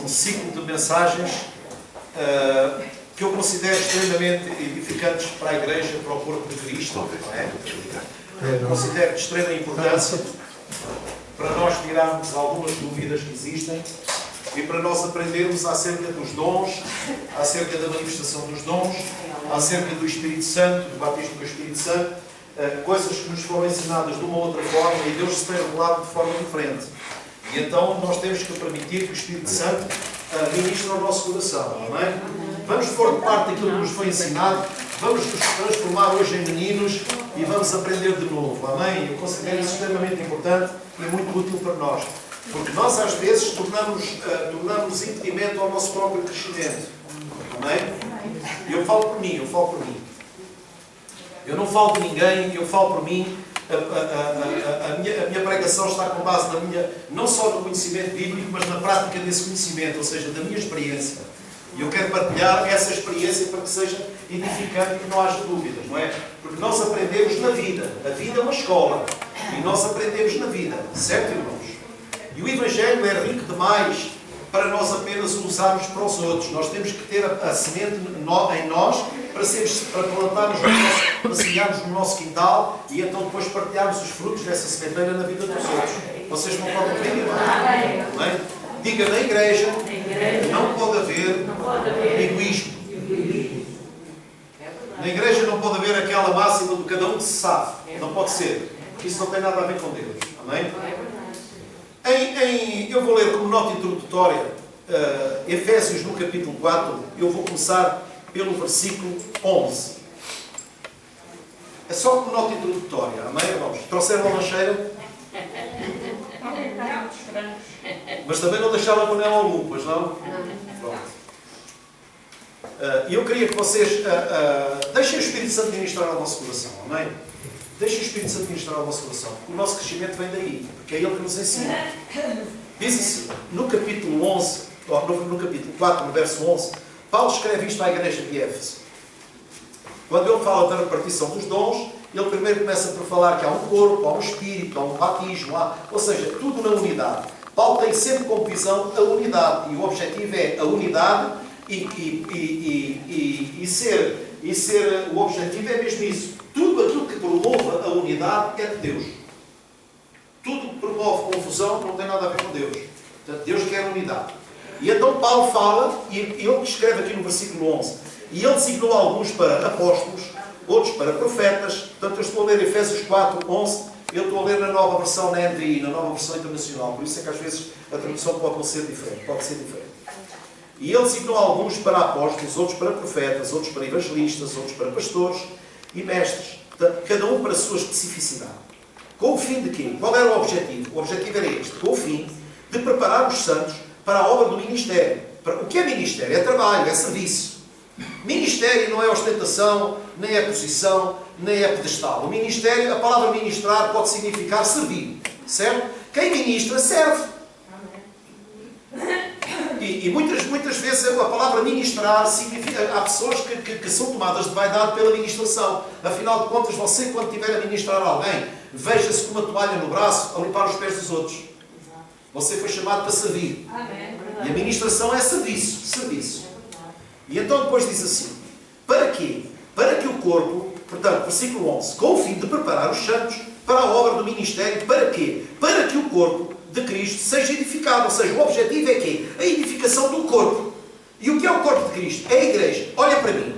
Um ciclo de mensagens que eu considero extremamente edificantes para a Igreja, para o corpo de Cristo. Não é? Considero de extrema importância para nós tirarmos algumas dúvidas que existem e para nós aprendermos acerca dos dons, acerca da manifestação dos dons, acerca do Espírito Santo, do batismo com o Espírito Santo, coisas que nos foram ensinadas de uma outra forma e Deus se tem revelado de forma diferente. E então nós temos que permitir que o Espírito Santo ministre ao nosso coração, não é? Vamos pôr de parte daquilo que nos foi ensinado, vamos nos transformar hoje em meninos e vamos aprender de novo, amém? Eu considero isso extremamente importante e muito útil para nós, porque nós às vezes tornamos impedimento ao nosso próprio crescimento, amém? Eu falo por mim. Eu não falo de ninguém, eu falo por mim. A minha pregação está com base não só no conhecimento bíblico, mas na prática desse conhecimento, ou seja, da minha experiência. E eu quero partilhar essa experiência para que seja edificante e que não haja dúvidas, não é? Porque nós aprendemos na vida. A vida é uma escola. E nós aprendemos na vida. Certo, irmãos? E o Evangelho é rico demais para nós apenas o usarmos para os outros. Nós temos que ter a semente em nós para plantarmos, para semearmos no nosso quintal e então depois partilharmos os frutos dessa sementeira na vida dos outros. Vocês não podem comigo, não é? Diga, na igreja não pode haver egoísmo. Na igreja não pode haver aquela máxima de cada um que se sabe. Não pode ser. Porque isso não tem nada a ver com Deus. Amém? Eu vou ler como nota introdutória Efésios no capítulo 4. Eu vou começar pelo versículo 11. É só como nota introdutória. Amém, irmãos? Trouxeram a lancheira? Mas também não deixaram a panela ao lume, pois não? Pronto. E eu queria que vocês deixem o Espírito Santo ministrar ao nosso coração. Amém? Deixem o Espírito Santo ministrar ao nosso coração. Porque o nosso crescimento vem daí. Porque é Ele que nos ensina. Diz assim, no capítulo 11, no capítulo 4, no verso 11, Paulo escreve isto à igreja de Éfeso. Quando ele fala da repartição dos dons, ele primeiro começa por falar que há um corpo, há um espírito, há um batismo, ou seja, tudo na unidade. Paulo tem sempre como visão a unidade. E o objetivo é a unidade o objetivo é mesmo isso. Tudo aquilo que promove a unidade é de Deus. Tudo que promove confusão não tem nada a ver com Deus. Portanto, Deus quer unidade. E então Paulo fala, e ele escreve aqui no versículo 11, e ele designou alguns para apóstolos, outros para profetas. Portanto, eu estou a ler Efésios 4, 11, eu estou a ler na nova versão, na NVI, na nova versão internacional. Por isso é que às vezes a tradução pode ser diferente. E ele designou alguns para apóstolos, outros para profetas, outros para evangelistas, outros para pastores e mestres. Portanto, cada um para a sua especificidade. Com o fim de quê? Qual era o objetivo? O objetivo era este. Com o fim de preparar os santos para a obra do ministério. O que é ministério? É trabalho, é serviço. Ministério não é ostentação, nem é posição, nem é pedestal. O ministério, a palavra ministrar pode significar servir. Certo? Quem ministra, serve. E muitas vezes a palavra ministrar significa... Há pessoas que são tomadas de vaidade pela ministração. Afinal de contas, você, quando estiver a ministrar a alguém, veja-se com uma toalha no braço a limpar os pés dos outros. Você foi chamado para servir. E a ministração é serviço. Serviço. E então depois diz assim: para quê? Para que o corpo, portanto, versículo 11, com o fim de preparar os santos para a obra do ministério, para quê? Para que o corpo de Cristo seja edificado. Ou seja, o objetivo é quê? A edificação do corpo. E o que é o corpo de Cristo? É a igreja. Olha para mim.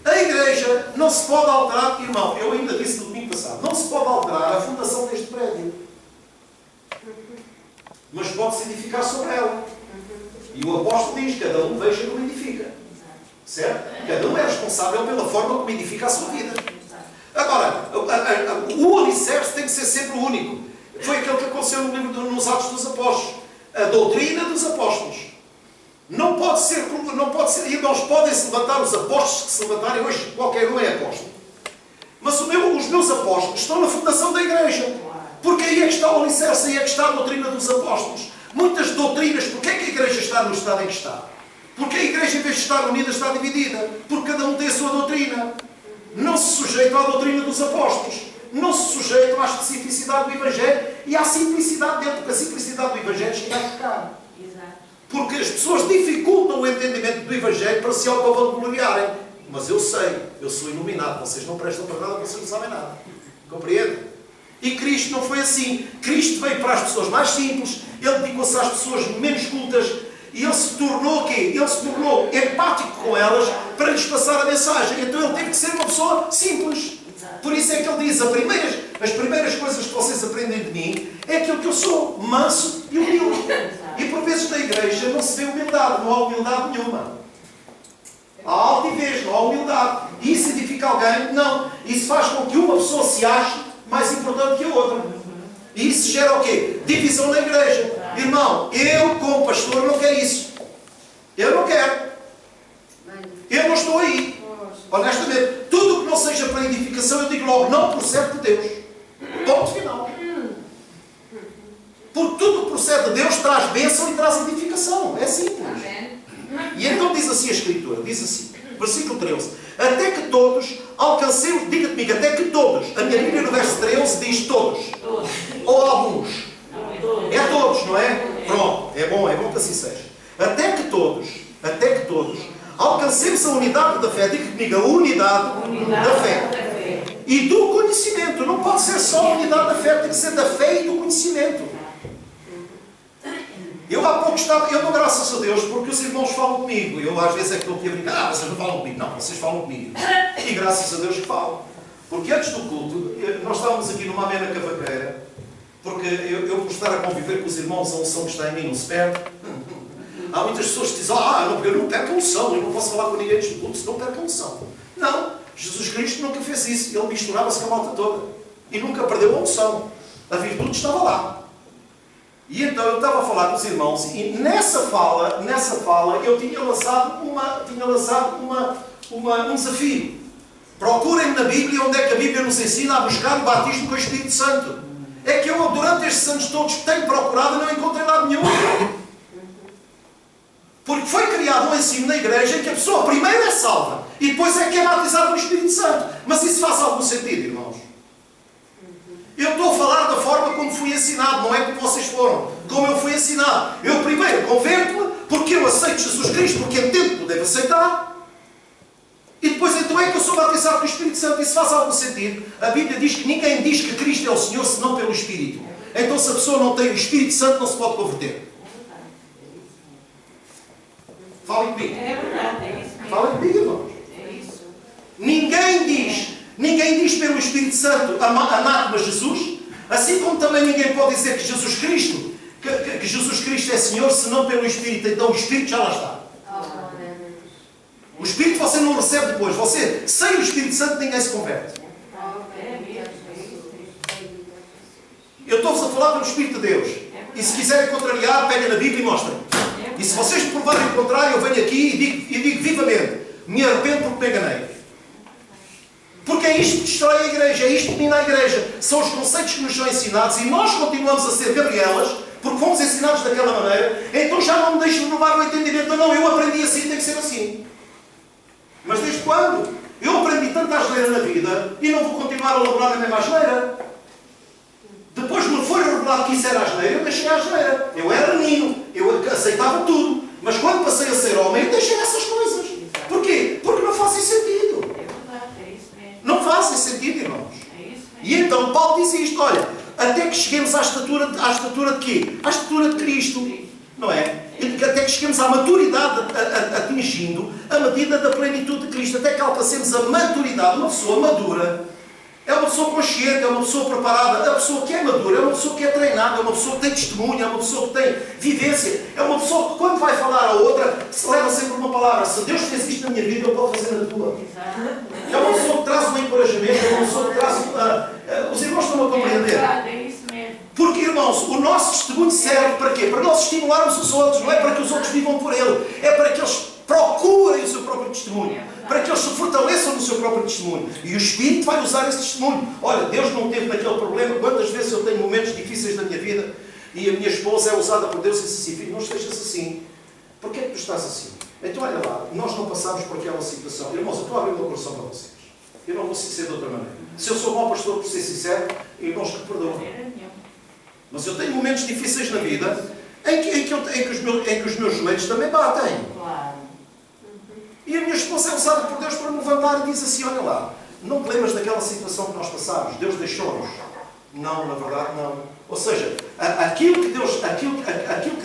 A igreja não se pode alterar, irmão, eu ainda disse no domingo passado, não se pode alterar a fundação deste prédio. Mas pode-se edificar sobre ela. E o apóstolo diz: cada um veja como edifica. Certo? Cada um é responsável pela forma como edifica a sua vida. Agora, o alicerce tem que ser sempre o único. Foi aquele que aconteceu no livro nos Atos dos Apóstolos. A doutrina dos apóstolos. Não pode ser, irmãos, podem-se levantar os apóstolos que se levantarem hoje, qualquer um é apóstolo. Mas os meus apóstolos estão na fundação da igreja. Porque aí é que está o alicerce, aí é que está a doutrina dos apóstolos. Muitas doutrinas, porque é que a igreja está no estado em que está? Porque a igreja, em vez de estar unida, está dividida. Porque cada um tem a sua doutrina. Não se sujeitam à doutrina dos apóstolos. Não se sujeitam à especificidade do Evangelho e à simplicidade dele. Porque a simplicidade do Evangelho chega a chocar. Porque as pessoas dificultam o entendimento do Evangelho para se autovangloriarem. Mas eu sei, eu sou iluminado. Vocês não prestam para nada, vocês não sabem nada. Compreende? E Cristo não foi assim. Cristo veio para as pessoas mais simples. Ele dedicou-se às pessoas menos cultas. E Ele se tornou o quê? Ele se tornou empático com elas para lhes passar a mensagem. Então Ele teve que ser uma pessoa simples. Por isso é que Ele diz: as primeiras coisas que vocês aprendem de mim é aquilo que eu sou, manso e humilde. E por vezes na igreja não se vê humildade, não há humildade nenhuma. Há altivez, não há humildade. E isso edifica alguém? Não. Isso faz com que uma pessoa se ache mais importante que a outra. E isso gera o quê? Divisão na igreja. Irmão, eu como pastor não quero isso. Eu não quero. Eu não estou aí. Honestamente, tudo que não seja para edificação, eu digo logo: não procede de Deus. Ponto final. Porque tudo que procede de Deus traz bênção e traz edificação. É simples. E então diz assim a Escritura, diz assim, versículo 13: até que todos alcancemos, diga comigo, até que todos. A minha Bíblia no verso 13 diz todos. Ou alguns. É todos, não é? Pronto, é bom que assim seja. Até que todos alcancemos a unidade da fé. Diga comigo, a unidade da fé. E do conhecimento. Não pode ser só a unidade da fé, tem que ser da fé e do conhecimento. Eu há pouco eu dou graças a Deus porque os irmãos falam comigo. Eu às vezes é que estou aqui a brincar: vocês não falam comigo. Não, vocês falam comigo. E graças a Deus que falam. Porque antes do culto, nós estávamos aqui numa amena cavaqueira, porque eu por estar a conviver com os irmãos, a unção que está em mim não se perde. Há muitas pessoas que dizem: eu não perco a unção, eu não posso falar com ninguém antes do culto, se não perco a unção. Não, Jesus Cristo nunca fez isso. Ele misturava-se com a malta toda. E nunca perdeu a unção. A virtude estava lá. E então eu estava a falar com os irmãos e nessa fala eu tinha lançado um desafio. Procurem na Bíblia onde é que a Bíblia nos ensina a buscar o batismo com o Espírito Santo. É que eu durante estes anos todos tenho procurado e não encontrei lado nenhum. Porque foi criado um ensino na igreja em que a pessoa primeiro é salva e depois é que é batizada no Espírito Santo. Mas isso faz algum sentido, irmãos? Eu estou a falar da forma como fui ensinado, não é como vocês foram. Como eu fui ensinado. Eu primeiro converto-me porque eu aceito Jesus Cristo, porque entendo que devo aceitar. E depois então é que eu sou batizado no Espírito Santo. Isso faz algum sentido? A Bíblia diz que ninguém diz que Cristo é o Senhor senão pelo Espírito. Então se a pessoa não tem o Espírito Santo, não se pode converter. Falem comigo. Falem comigo, irmãos. Ninguém diz pelo Espírito Santo anátema Jesus, assim como também ninguém pode dizer que Jesus Cristo é Senhor, senão pelo Espírito. Então o Espírito já lá está. O Espírito você não recebe depois. Sem o Espírito Santo ninguém se converte. Eu estou-vos a falar pelo Espírito de Deus. E se quiserem contrariar, peguem na Bíblia e mostrem. E se vocês me provarem o contrário, eu venho aqui e digo vivamente: Me arrependo porque me enganei. Porque é isto que destrói a igreja, é isto que mina a igreja. São os conceitos que nos são ensinados e nós continuamos a ser Gabrielas, porque fomos ensinados daquela maneira, então já não me deixo renovar o entendimento. Não, eu aprendi assim, tem que ser assim. Mas desde quando? Eu aprendi tanta asneira na vida e não vou continuar a elaborar a mesma asneira. Depois me foi revelado que isso era asneira, eu deixei a asneira. Eu era menino, eu aceitava tudo. Mas quando passei a ser homem, eu deixei essas coisas. Porquê? Porque não fazem sentido. Não fazem sentido, irmãos. E então Paulo diz isto, olha, até que cheguemos à estatura de quê? À estatura de Cristo. Não é? Até que cheguemos à maturidade, atingindo a medida da plenitude de Cristo. Até que alcancemos a maturidade. Uma pessoa madura é uma pessoa consciente, é uma pessoa preparada. A pessoa que é madura é uma pessoa que é treinada, é uma pessoa que tem testemunho, é uma pessoa que tem vivência. É uma pessoa que, quando vai falar a outra, se leva sempre uma palavra. Se Deus fez isto na minha vida, eu posso fazer na tua. É uma pessoa que traz um encorajamento, é uma pessoa que traz... os irmãos estão a compreender? É isso mesmo. Porque, irmãos, o nosso testemunho serve para quê? Para nós estimularmos os outros, não é para que os outros vivam por ele. É para que eles procurem o seu próprio testemunho. Para que eles se fortaleçam no seu próprio testemunho. E o Espírito vai usar esse testemunho. Olha, Deus não teve naquele problema. Quantas vezes eu tenho momentos difíceis da minha vida e a minha esposa é usada por Deus e diz assim, filho, não estejas assim. Porquê é que tu estás assim? Então, olha lá, nós não passamos por aquela situação. Irmãos, eu estou a abrir o meu coração para vocês. Eu não consigo ser de outra maneira. Se eu sou mau pastor, por ser sincero, irmãos, que perdoam. Mas eu tenho momentos difíceis na vida em que os meus joelhos também batem. Claro. E a minha esposa é usada por Deus para me levantar e diz assim, olha lá, não te lembras daquela situação que nós passámos? Deus deixou-nos. Não, na verdade não. Ou seja, aquilo que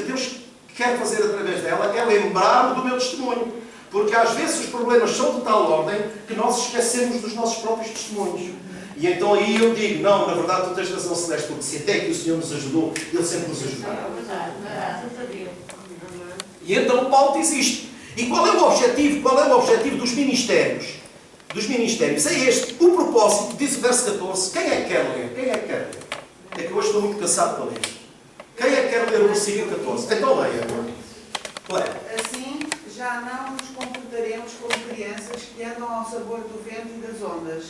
Deus quer fazer através dela é lembrar-me do meu testemunho. Porque às vezes os problemas são de tal ordem que nós esquecemos dos nossos próprios testemunhos. E então aí eu digo, não, na verdade tu tens razão, Celeste, porque se até que o Senhor nos ajudou, Ele sempre nos ajudará. É verdade, graças a Deus. E então Paulo diz isto. E qual é o objetivo? Qual é o objetivo dos ministérios? Dos ministérios é este. O propósito, diz o verso 14. Quem é que quer ler? Quem é que quer ler? É que hoje estou muito cansado para ler. Quem é que quer ler o versículo 14? Então leia. Leia. Assim, já não nos comportaremos como crianças que andam ao sabor do vento e das ondas.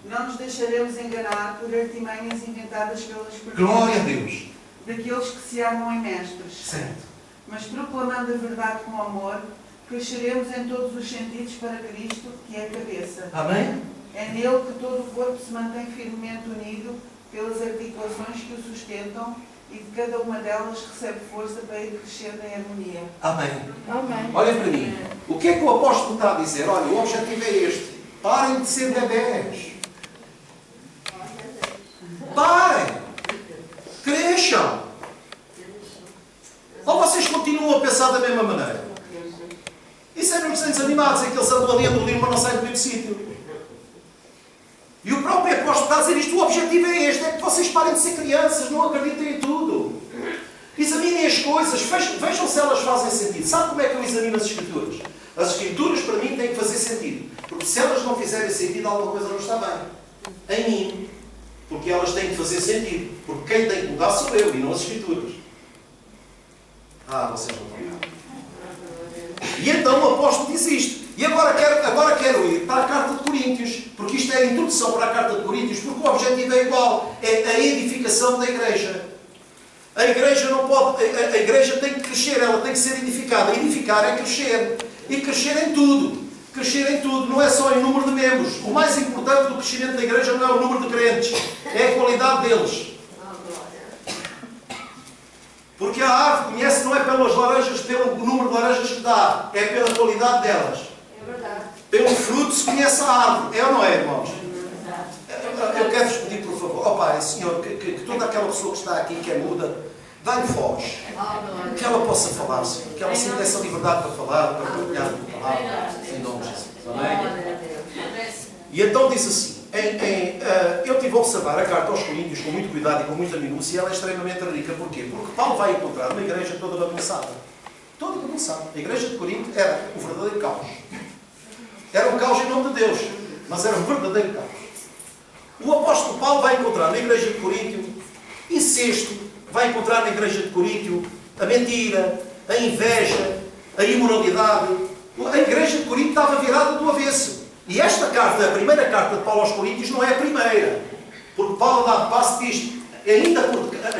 Não nos deixaremos enganar por artimanhas inventadas pelas pessoas. Glória a Deus. Daqueles que se armam em mestres. Certo. Mas proclamando a verdade com amor, cresceremos em todos os sentidos para Cristo, que é a cabeça. Amém? É nele que todo o corpo se mantém firmemente unido pelas articulações que o sustentam e de cada uma delas recebe força para ir crescendo em harmonia. Amém. Amém. Olhem para mim. O que é que o apóstolo está a dizer? Olha, o objetivo é este. Parem de ser bebés. Parem. Cresçam. Ou vocês continuam a pensar da mesma maneira? Isso é nos desenhos animados, é que eles andam ali, mas não saem do mesmo sítio. E o próprio apóstolo está a dizer isto, o objetivo é este, é que vocês parem de ser crianças, não acreditem em tudo. Examinem as coisas, vejam se elas fazem sentido. Sabe como é que eu examino as Escrituras? As Escrituras, para mim, têm que fazer sentido. Porque se elas não fizerem sentido, alguma coisa não está bem. Em mim. Porque elas têm que fazer sentido. Porque quem tem que mudar sou eu e não as Escrituras. Vocês não estão bem. E então o apóstolo diz isto. E agora quero ir para a carta de Coríntios, porque isto é a introdução para a carta de Coríntios, porque o objetivo é igual, é a edificação da igreja. A igreja não pode, a igreja tem que crescer, ela tem que ser edificada. Edificar é crescer. E crescer em tudo. Crescer em tudo, não é só em número de membros. O mais importante do crescimento da igreja não é o número de crentes, é a qualidade deles. Porque a árvore conhece não é pelas laranjas, pelo número de laranjas que dá, é pela qualidade delas. É verdade. Pelo fruto se conhece a árvore. É ou não é, irmãos? É Eu quero-vos pedir, por favor, ó Pai, Senhor, que toda aquela pessoa que está aqui, que é muda, dá-lhe voz. Que ela possa falar, Senhor. Que ela sinta essa liberdade para falar, para partilhar a tua palavra. Em nome de Jesus. Amém? E então diz assim, eu tive a observar a carta aos Coríntios com muito cuidado e com muita minúcia, e ela é extremamente rica. Porquê? Porque Paulo vai encontrar uma igreja toda bagunçada. Toda bagunçada. A igreja de Corinto era um verdadeiro caos. Era um caos em nome de Deus, mas era um verdadeiro caos. O apóstolo Paulo vai encontrar na igreja de Corinto incesto, vai encontrar na igreja de Corinto a mentira, a inveja, a imoralidade, A igreja de Corinto estava virada do avesso. E esta carta, a primeira carta de Paulo aos Coríntios, não é a primeira. Porque Paulo dá de passo diz,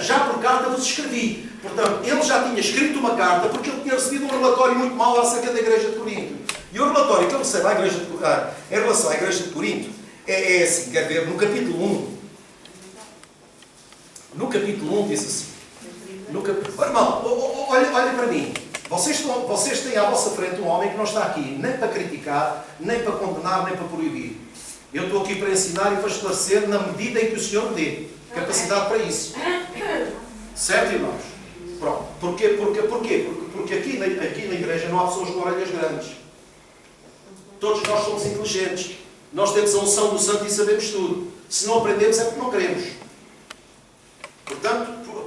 já por carta vos escrevi. Portanto, ele já tinha escrito uma carta porque ele tinha recebido um relatório muito mau acerca da igreja de Corinto. E o relatório que ele recebe em relação à igreja de Corinto é assim, quer ver, no capítulo 1. No capítulo 1 diz assim. Irmão, olha para mim. Vocês têm à vossa frente um homem que não está aqui nem para criticar, nem para condenar, nem para proibir. Eu estou aqui para ensinar e para esclarecer na medida em que o Senhor me dê capacidade para isso. Certo, irmãos? Pronto. Porquê? Porque aqui na igreja não há pessoas com orelhas grandes. Todos nós somos inteligentes. Nós temos a unção do Santo e sabemos tudo. Se não aprendemos é porque não queremos.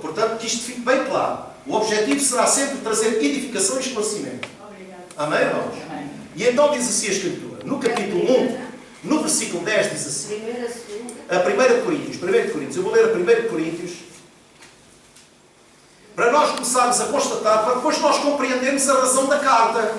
Portanto, que isto fique bem claro. O objetivo será sempre trazer edificação e esclarecimento. Obrigado. Amém, irmãos? Amém. E então diz assim a Escritura. No capítulo 1, no versículo 10 diz assim. Primeira, segunda. A 1 de Coríntios. Eu vou ler a 1 de Coríntios. Para nós começarmos a constatar, para depois nós compreendermos a razão da carta.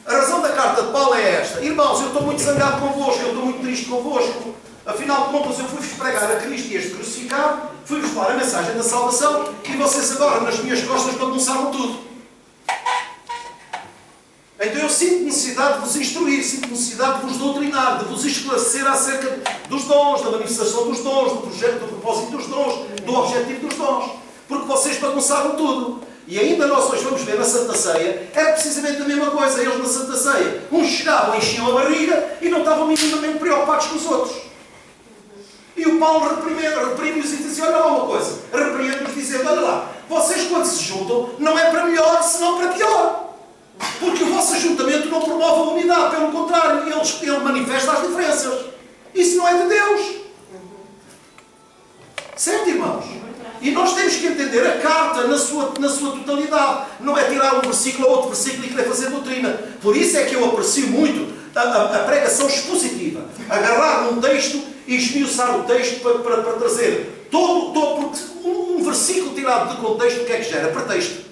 A razão da carta de Paulo é esta. Irmãos, eu estou muito zangado convosco, eu estou muito triste convosco. Afinal de contas, eu fui-vos pregar a Cristo e este crucificado, fui-vos falar a mensagem da salvação e vocês agora, nas minhas costas, bagunçaram tudo. Então eu sinto necessidade de vos instruir, sinto necessidade de vos doutrinar, de vos esclarecer acerca dos dons, da manifestação dos dons, do projeto, do propósito dos dons, do objetivo dos dons. Porque vocês bagunçaram tudo. E ainda nós hoje vamos ver na Santa Ceia, era precisamente a mesma coisa. Eles na Santa Ceia, uns chegavam, enchiam a barriga e não estavam minimamente preocupados com os outros. E o Paulo reprime-os e diz, olha lá uma coisa, repreende-os dizendo, olha lá, vocês quando se juntam, não é para melhor, senão para pior. Porque o vosso ajuntamento não promove a unidade, pelo contrário, ele manifesta as diferenças. Isso não é de Deus. Certo, irmãos? E nós temos que entender a carta na sua totalidade. Não é tirar um versículo a outro versículo e querer fazer doutrina. Por isso é que eu aprecio muito a pregação expositiva. Agarrar num texto e esmiuçar o texto para trazer porque um versículo tirado de contexto, o que é que gera? Pretexto.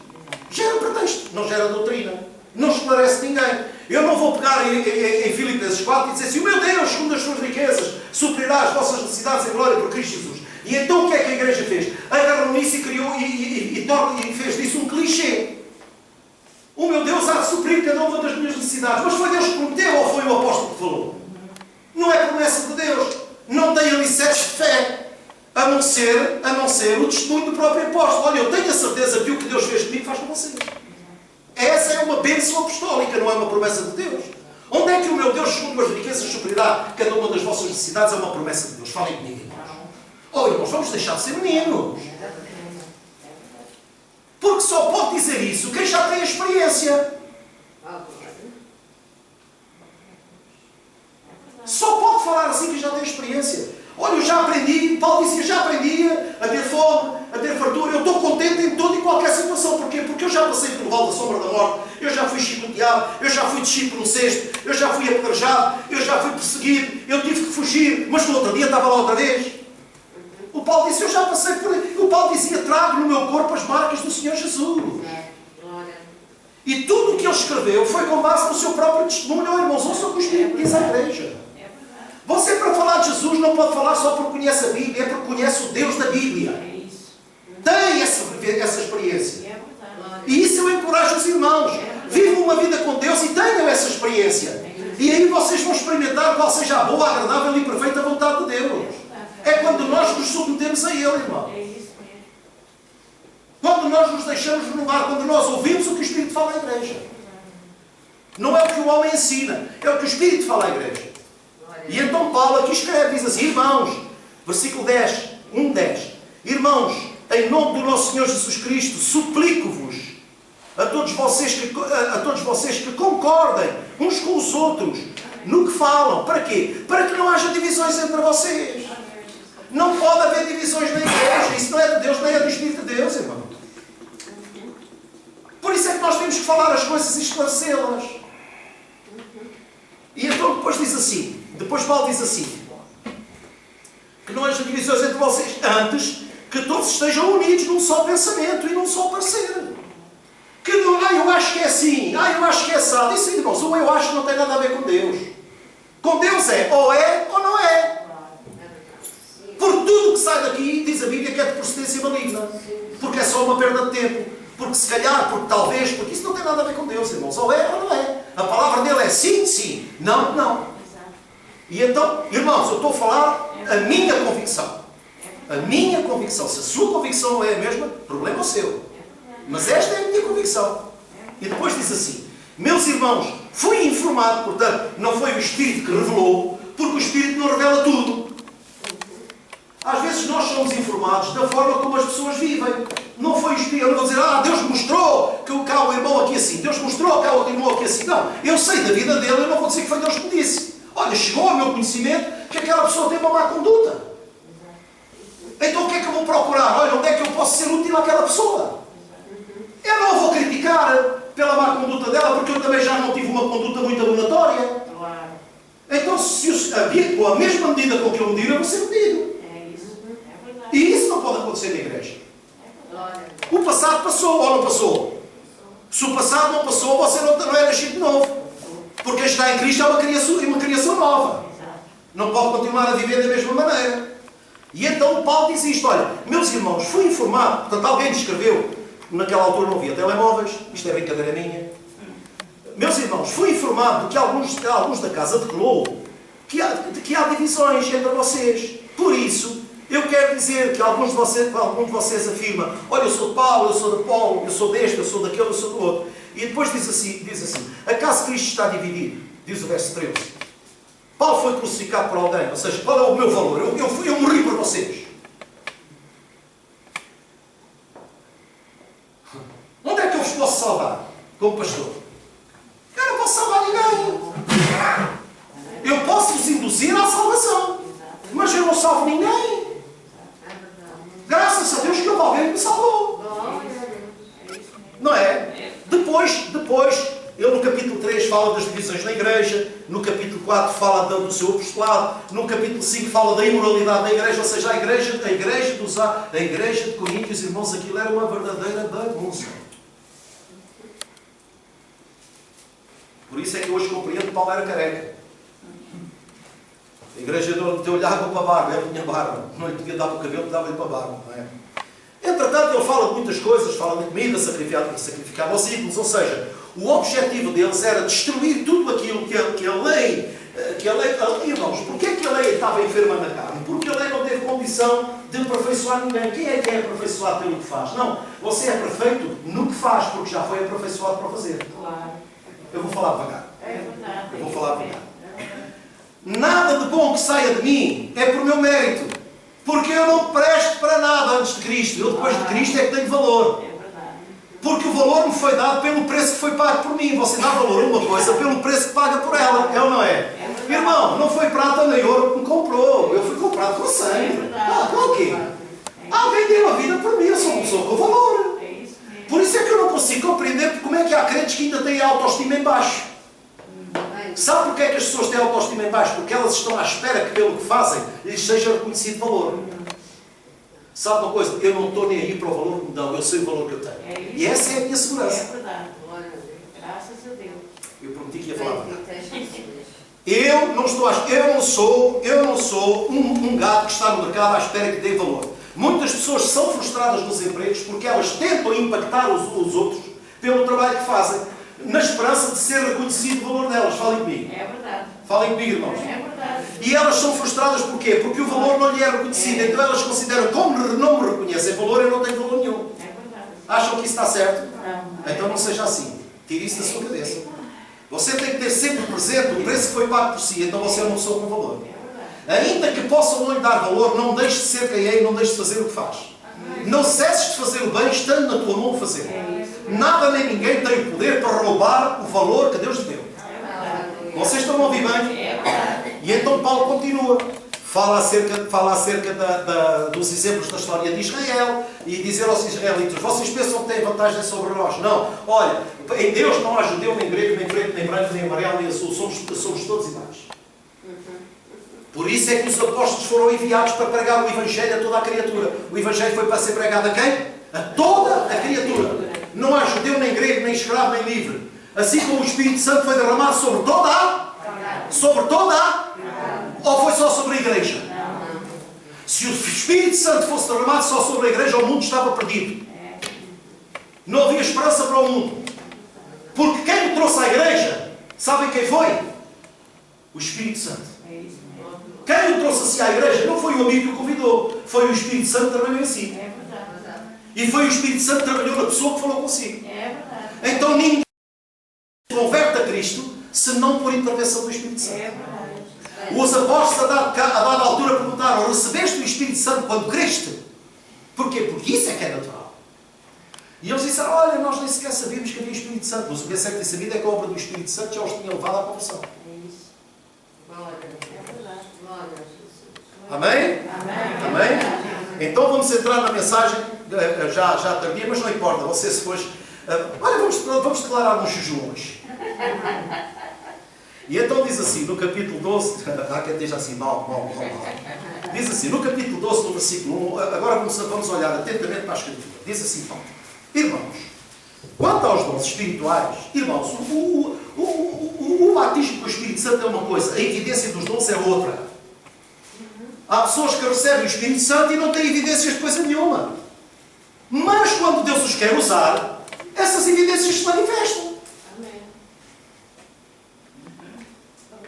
Gera pretexto, não gera doutrina. Não esclarece ninguém. Eu não vou pegar em Filipenses 4 e dizer assim, o meu Deus, segundo as suas riquezas, suprirá as vossas necessidades em glória por Cristo Jesus. E então o que é que a igreja fez? Agarrou nisso e criou e fez disso um clichê. O meu Deus há de suprir cada uma das minhas necessidades. Mas foi Deus que prometeu ou foi o apóstolo que falou? Não é promessa de Deus. Não tem alicerce de fé. A não ser o testemunho do próprio apóstolo. Olha, eu tenho a certeza que o que Deus fez comigo faz com vocês. Essa é uma bênção apostólica, não é uma promessa de Deus. Onde é que o meu Deus, segundo as riquezas, suprirá cada uma das vossas necessidades? É uma promessa de Deus. Falem comigo, irmãos. Oh, irmãos, vamos deixar de ser meninos. Porque só pode dizer isso quem já tem a experiência. Só pode falar assim quem já tem a experiência. Olha, eu já aprendi, Paulo dizia, já aprendi a ter fome, a ter fartura. Eu estou contente em toda e qualquer situação. Porquê? Porque eu já passei pelo vale da sombra da morte. Eu já fui chicoteado. Eu já fui descido por um cesto. Eu já fui apedrejado. Eu já fui perseguido. Eu tive que fugir. Mas no outro dia estava lá outra vez. O Paulo disse, eu já passei por... O Paulo dizia, trago no meu corpo as marcas do Senhor Jesus. E tudo o que ele escreveu foi com base no seu próprio testemunho. Oh, irmãos, ouçam o que o Espírito diz à igreja. Você, para falar de Jesus, não pode falar só porque conhece a Bíblia, é porque conhece o Deus da Bíblia. Tem essa experiência. E isso eu encorajo os irmãos. Vivam uma vida com Deus e tenham essa experiência. E aí vocês vão experimentar qual seja a boa, agradável e perfeita vontade de Deus. É quando nós nos submetemos a Ele, irmão. Quando nós nos deixamos renovar, quando nós ouvimos o que o Espírito fala à igreja. Não é o que o homem ensina, é o que o Espírito fala à igreja. E então Paulo aqui escreve, diz assim, irmãos, versículo 10, 1:10. Irmãos, em nome do nosso Senhor Jesus Cristo, suplico-vos a todos vocês que concordem uns com os outros no que falam. Para quê? Para que não haja divisões entre vocês. Não pode haver divisões na igreja. Isso não é de Deus, nem é do Espírito de Deus, irmão. Por isso é que nós temos que falar as coisas e esclarecê-las. E então depois diz assim, depois Paulo diz assim, que não haja divisões entre vocês, antes que todos estejam unidos num só pensamento e num só parecer. Que não, eu acho que é assim, eu acho que é assado. Isso, irmãos, o eu acho que não tem nada a ver com Deus. Com Deus é ou não é. Porque tudo que sai daqui, diz a Bíblia, que é de procedência maligna. Porque é só uma perda de tempo. Porque se calhar, porque talvez, porque isso não tem nada a ver com Deus, irmãos. Ou é ou não é. A palavra dele é sim, sim, não, não. E então, irmãos, eu estou a falar a minha convicção. A minha convicção. Se a sua convicção não é a mesma, problema é o seu. Mas esta é a minha convicção. E depois diz assim: meus irmãos, fui informado, portanto, não foi o Espírito que revelou, porque o Espírito não revela tudo. Às vezes nós somos informados da forma como as pessoas vivem. Não foi o Espírito. Eu não vou dizer, Deus mostrou que cá o irmão aqui assim. Deus mostrou cá o irmão aqui assim. Não, eu sei da vida dele, eu não vou dizer que foi Deus que me disse. Olha, chegou ao meu conhecimento que aquela pessoa tem uma má conduta. Então o que é que eu vou procurar? Olha, onde é que eu posso ser útil àquela pessoa? Eu não vou criticar pela má conduta dela, porque eu também já não tive uma conduta muito abonatória. Então, se com a mesma medida com que eu medir, eu vou ser medido. E isso não pode acontecer na igreja. O passado passou ou não passou? Se o passado não passou, você não é nascido de novo. Porque está em Cristo é uma criação nova. Não pode continuar a viver da mesma maneira. E então Paulo diz isto: olha, meus irmãos, fui informado. Portanto, alguém me escreveu, naquela altura não havia telemóveis, isto é brincadeira minha. Meus irmãos, fui informado de que alguns da casa de Clô, que há divisões entre vocês. Por isso, eu quero dizer que alguns de vocês afirmam: olha, eu sou de Paulo, eu sou de Paulo, eu sou deste, eu sou daquele, eu sou do outro. E depois diz assim: acaso Cristo está dividido? Diz o verso 13. Paulo foi crucificado por alguém, ou seja, qual é o meu valor? Eu morri por vocês. Onde é que eu vos posso salvar? Como pastor? Eu não posso salvar ninguém. Eu posso vos induzir à salvação, mas eu não salvo ninguém. Graças a Deus que houve alguém que me salvou. Não é? Depois, ele no capítulo 3 fala das divisões na igreja, no capítulo 4 fala do seu apostolado, no capítulo 5 fala da imoralidade da igreja, ou seja, a igreja de Coríntios, irmãos, aquilo era uma verdadeira bagunça. Por isso é que hoje compreendo que Paulo era careca. A igreja deu-lhe água para a barba, ele tinha barba, não lhe podia dar para o cabelo, dava-lhe para a barba, não é? Entretanto, ele fala de muitas coisas, fala de comida, sacrificar aos ídolos, ou seja, o objetivo deles era destruir tudo aquilo que a lei, irmãos, porquê é que a lei estava enferma na carne? Porque a lei não teve condição de aperfeiçoar ninguém. Quem é que é aperfeiçoado pelo que faz? Não, você é perfeito no que faz, porque já foi aperfeiçoado para fazer. Eu vou falar devagar. Eu vou falar devagar. Nada de bom que saia de mim é por meu mérito. Porque eu não presto para nada antes de Cristo. Eu depois de Cristo é que tenho valor. Porque o valor me foi dado pelo preço que foi pago por mim. Você dá valor a uma coisa pelo preço que paga por ela. É ou não é? Irmão, não foi prata nem ouro que me comprou. Eu fui comprado com sangue. Com o quê? Alguém deu a vida por mim. Eu sou uma pessoa com valor. Por isso é que eu não consigo compreender como é que há crentes que ainda têm a autoestima em baixo. Sabe porque é que as pessoas têm a autoestima em baixo? Porque elas estão à espera que pelo que fazem lhes seja reconhecido valor. Sabe uma coisa? Eu não estou nem aí para o valor que me dão. Eu sei o valor que eu tenho. E essa é a minha segurança. É verdade. Graças a Deus. Eu prometi que ia falar. Eu não sou um gato que está no mercado à espera que dê valor. Muitas pessoas são frustradas nos empregos porque elas tentam impactar os outros pelo trabalho que fazem, na esperança de ser reconhecido o valor delas. Falem comigo. É verdade. Falem comigo, irmãos. É verdade. E elas são frustradas porquê? Porque o valor não lhe é reconhecido. Então elas consideram, como não me reconhecem valor, eu não tenho valor nenhum. É verdade. Acham que isso está certo? Não. Então não seja assim. Tire isso da sua cabeça. Você tem que ter sempre presente o preço que foi pago por si. Então você é uma pessoa com valor. Ainda que possam não lhe dar valor, não deixe de ser quem é e não deixe de fazer o que faz. Não cesses de fazer o bem estando na tua mão fazer. Nada nem ninguém tem o poder para roubar o valor que Deus lhe deu. Vocês estão a ouvir bem? E então Paulo continua. Fala acerca dos exemplos da história de Israel e dizer aos israelitas: vocês pensam que têm vantagem sobre nós? Não. Olha, em Deus não há judeu, nem grego, nem preto, nem branco, nem amarelo, nem azul. Somos todos iguais. Por isso é que os apóstolos foram enviados para pregar o Evangelho a toda a criatura. O Evangelho foi para ser pregado a quem? A toda a criatura. não há judeu, nem grego, nem escravo, nem livre. Assim como o Espírito Santo foi derramado sobre toda a... Sobre toda a... Ou foi só sobre a igreja? Se o Espírito Santo fosse derramado só sobre a igreja, o mundo estava perdido. Não havia esperança para o mundo. Porque quem o trouxe à igreja, sabem quem foi? O Espírito Santo. Quem o trouxe assim à igreja não foi o amigo que o convidou. Foi o Espírito Santo que trabalhou em si. E foi o Espírito Santo que trabalhou na pessoa que falou consigo. Então ninguém se converte a Cristo se não por intervenção do Espírito Santo. Os apóstolos a dada altura perguntaram: recebeste o Espírito Santo quando creste? Porquê? Porque isso é que é natural. E eles disseram: olha, nós nem sequer sabíamos que havia Espírito Santo. Mas o que é certo e sabido é que a obra do Espírito Santo já os tinha levado à conversão. Amém? Amém? Então vamos entrar na mensagem, já tardia, mas não importa, você se fosse... olha, vamos declarar alguns jejuns. E então diz assim, no capítulo 12, há quem esteja assim, mal. Diz assim, no capítulo 12, no versículo 1, agora vamos olhar atentamente para a Escritura. Diz assim, irmãos, quanto aos dons espirituais, irmãos, o batismo com o Espírito Santo é uma coisa, a evidência dos dons é outra. Há pessoas que recebem o Espírito Santo e não têm evidências de coisa nenhuma. Mas quando Deus os quer usar, essas evidências se manifestam.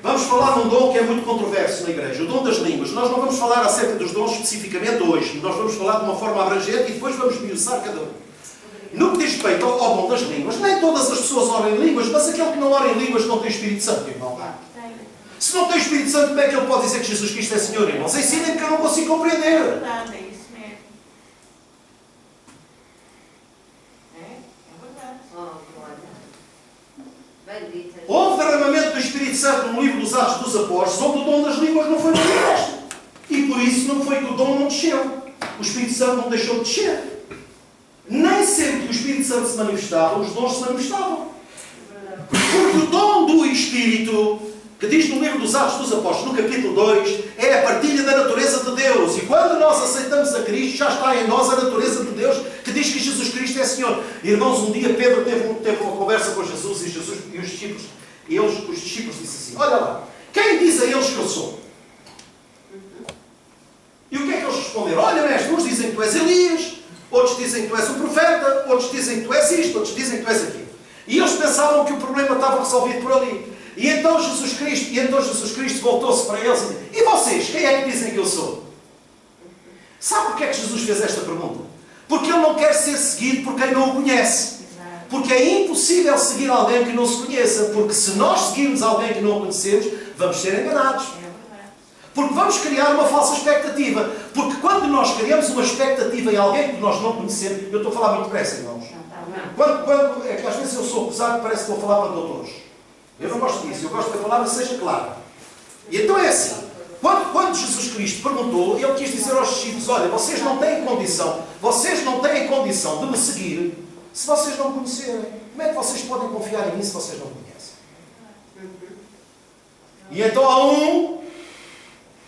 Vamos falar de um dom que é muito controverso na igreja, o dom das línguas. Nós não vamos falar acerca dos dons especificamente hoje. Nós vamos falar de uma forma abrangente e depois vamos miuçar cada um. No que diz respeito ao dom das línguas, nem todas as pessoas oram em línguas, mas aquele que não ora em línguas não tem Espírito Santo, irmão. Se não tem Espírito Santo, como é que ele pode dizer que Jesus Cristo é Senhor, irmãos? Ensinem que eu não consigo compreender. É verdade, é isso mesmo. É verdade. Houve derramamento do Espírito Santo no livro dos Atos dos Apóstolos, onde o dom das línguas não foi manifesto. E por isso não foi que o dom não desceu. O Espírito Santo não deixou de descer. Nem sempre que o Espírito Santo se manifestava, os dons se manifestavam. Porque o dom do Espírito, que diz no livro dos Atos dos Apóstolos, no capítulo 2, é a partilha da natureza de Deus. E quando nós aceitamos a Cristo, já está em nós a natureza de Deus, que diz que Jesus Cristo é Senhor. Irmãos, um dia Pedro teve uma conversa com Jesus e os discípulos, os discípulos disseram assim: olha lá, quem diz a eles que eu sou? E o que é que eles responderam? Olha, mestre, uns dizem que tu és Elias, outros dizem que tu és o profeta, outros dizem que tu és isto, outros dizem que tu és aquilo. E eles pensavam que o problema estava resolvido por ali. E então Jesus Cristo voltou-se para eles e disse: e vocês, quem é que dizem que eu sou? Sabe porque é que Jesus fez esta pergunta? Porque Ele não quer ser seguido por quem não o conhece. Porque é impossível seguir alguém que não se conheça. Porque se nós seguirmos alguém que não conhecemos, vamos ser enganados. Porque vamos criar uma falsa expectativa. Porque quando nós criamos uma expectativa em alguém que nós não conhecemos... Eu estou a falar muito depressa, irmãos. É que às vezes eu sou acusado, parece que estou a falar para doutores. Eu não gosto disso. Eu gosto que a palavra seja clara. E então é assim. Quando Jesus Cristo perguntou, Ele quis dizer aos discípulos: olha, vocês não têm condição de me seguir se vocês não me conhecerem. Como é que vocês podem confiar em mim se vocês não me conhecem? E então há um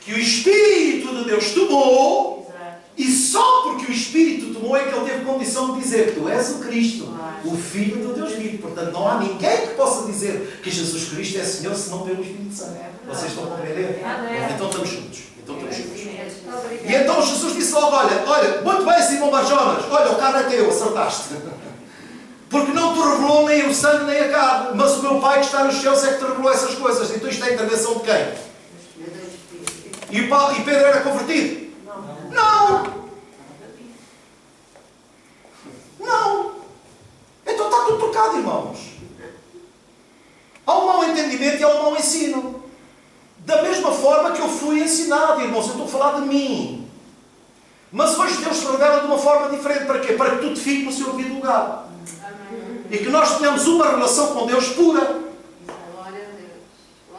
que o Espírito de Deus tomou, e só porque o Espírito tomou é que Ele teve condição de dizer: tu és o Cristo, o Filho do Deus vivo. Portanto, não há ninguém que possa dizer que Jesus Cristo é Senhor se não pelo Espírito Santo. Vocês estão a compreender? Então estamos juntos. E então Jesus disse logo: olha, muito bem, Simão Barjonas, olha, o carro é teu, acertaste. Porque não te revelou nem o sangue nem a carne, mas o meu Pai que está nos céus é que te revelou essas coisas. Então isto é a intervenção de quem? E Pedro era convertido? Não! Então está tudo trocado, irmãos. Há um mau entendimento e há um mau ensino. Da mesma forma que eu fui ensinado, irmãos, eu estou a falar de mim. Mas hoje Deus se revela de uma forma diferente. Para quê? Para que tu te fiques no seu devido lugar. E que nós tenhamos uma relação com Deus pura.